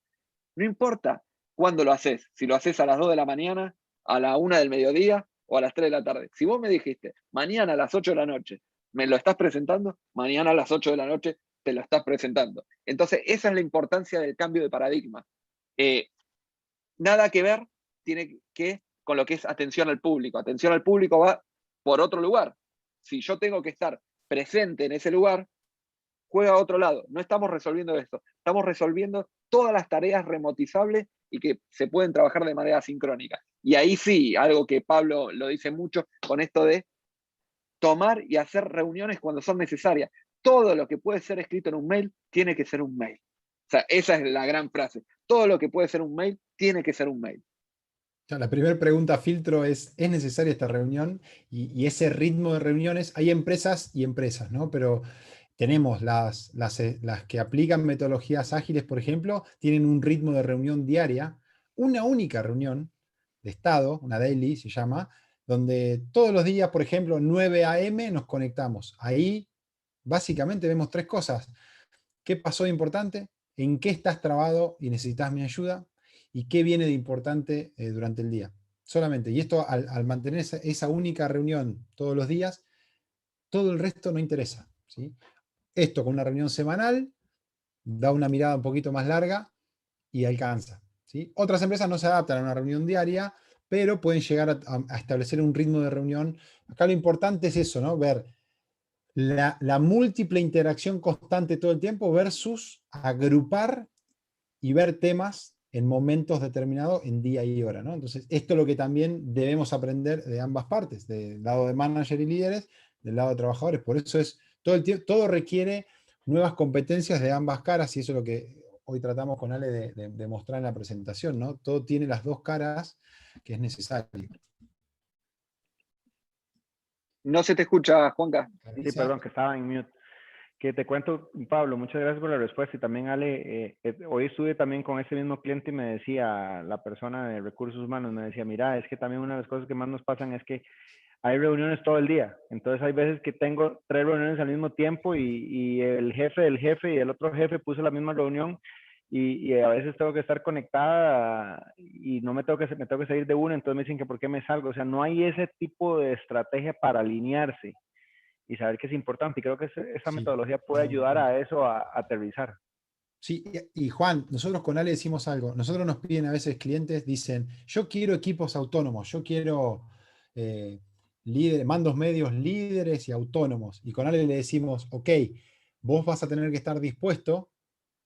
S2: no importa cuándo lo haces, si lo haces a las 2 de la mañana, a la 1 del mediodía o a las 3 de la tarde. Si vos me dijiste, mañana a las 8 de la noche, me lo estás presentando, mañana a las 8 de la noche te lo estás presentando. Entonces, esa es la importancia del cambio de paradigma. Nada que ver tiene que con lo que es atención al público. Atención al público va por otro lugar. Si yo tengo que estar presente en ese lugar, juega a otro lado. No estamos resolviendo esto. Estamos resolviendo todas las tareas remotizables y que se pueden trabajar de manera sincrónica. Y ahí sí, algo que Pablo lo dice mucho con esto de tomar y hacer reuniones cuando son necesarias. Todo lo que puede ser escrito en un mail tiene que ser un mail. O sea, esa es la gran frase. Todo lo que puede ser un mail tiene que ser un mail.
S5: La primera pregunta filtro ¿es necesaria esta reunión? Y ese ritmo de reuniones, hay empresas y empresas, ¿no? Pero tenemos las que aplican metodologías ágiles, por ejemplo, tienen un ritmo de reunión diaria, una única reunión de estado, una daily se llama, donde todos los días, por ejemplo, 9 a.m. nos conectamos. Ahí básicamente vemos tres cosas. ¿Qué pasó de importante? ¿En qué estás trabado y necesitas mi ayuda? ¿Y qué viene de importante durante el día? Solamente. Y esto al mantener esa única reunión todos los días, todo el resto no interesa, ¿sí? Esto con una reunión semanal da una mirada un poquito más larga y alcanza, ¿sí? Otras empresas no se adaptan a una reunión diaria, pero pueden llegar a establecer un ritmo de reunión. Acá lo importante es eso, ¿no? Ver la múltiple interacción constante todo el tiempo versus agrupar y ver temas en momentos determinados en día y hora, ¿no? Entonces, esto es lo que también debemos aprender de ambas partes, del lado de manager y líderes, del lado de trabajadores. Por eso es todo requiere nuevas competencias de ambas caras, y eso es lo que hoy tratamos con Ale de mostrar en la presentación, ¿no? Todo tiene las dos caras que es necesario.
S2: No se te escucha, Juanca.
S7: Sí, perdón, que estaba en mute. Que te cuento, Pablo, muchas gracias por la respuesta. Y también, Ale, hoy estuve también con ese mismo cliente y me decía, la persona de recursos humanos, me decía, mira, es que también una de las cosas que más nos pasan es que hay reuniones todo el día. Entonces hay veces que tengo 3 reuniones al mismo tiempo y el jefe del jefe y el otro jefe puso la misma reunión y a veces tengo que estar conectada y no me tengo que salir de una, entonces me dicen que por qué me salgo. O sea, no hay ese tipo de estrategia para alinearse y saber que es importante. Y creo que esa
S5: Sí,
S7: metodología puede ayudar a eso, a aterrizar.
S5: Sí, y Juan, nosotros con Ale decimos algo. Nosotros nos piden a veces clientes, dicen, yo quiero equipos autónomos, yo quiero mandos medios líderes y autónomos. Y con Ale le decimos, ok, vos vas a tener que estar dispuesto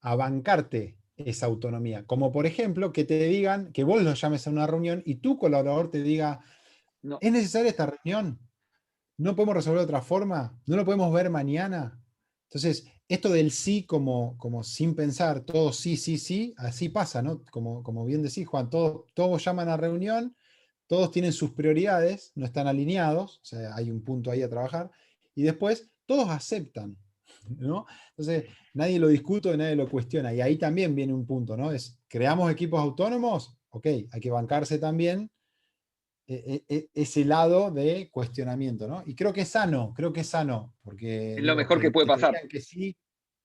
S5: a bancarte esa autonomía. Como por ejemplo, que te digan, que vos los llames a una reunión y tu colaborador te diga,
S2: No,
S5: ¿es necesaria esta reunión? ¿No podemos resolver de otra forma? ¿No lo podemos ver mañana? Entonces, esto del sí como sin pensar, todo sí, sí, sí, así pasa, ¿no? Como bien decís, Juan, todos llaman a reunión, todos tienen sus prioridades, no están alineados, o sea, hay un punto ahí a trabajar, y después todos aceptan, ¿no? Entonces, nadie lo discute, nadie lo cuestiona, y ahí también viene un punto, ¿no? Es, ¿creamos equipos autónomos? Ok, hay que bancarse también ese lado de cuestionamiento, ¿no? Y creo que es sano, porque
S2: es lo
S5: digo,
S2: mejor que puede
S5: que te
S2: pasar.
S5: digan que sí,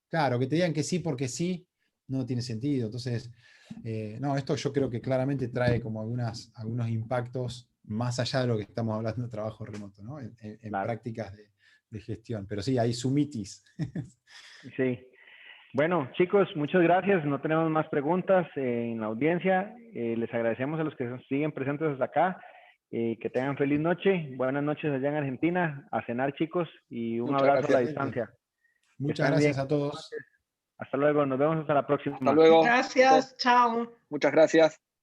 S5: claro, que te digan que sí porque sí, no tiene sentido. Entonces, no, esto yo creo que claramente trae como algunos impactos más allá de lo que estamos hablando de trabajo remoto, ¿no? En
S7: Claro.
S5: prácticas de gestión. Pero sí, hay sumitis.
S7: Sí. Bueno, chicos, muchas gracias. No tenemos más preguntas en la audiencia. Les agradecemos a los que siguen presentes hasta acá. Que tengan feliz noche. Buenas noches allá en Argentina. A cenar, chicos, y un
S2: Muchas
S7: abrazo a la
S2: gracias.
S7: distancia. Que
S5: Muchas
S7: estén bien.
S5: gracias a todos.
S7: Hasta luego. Nos vemos hasta la próxima.
S2: Hasta luego.
S6: Gracias, chao.
S2: Muchas gracias.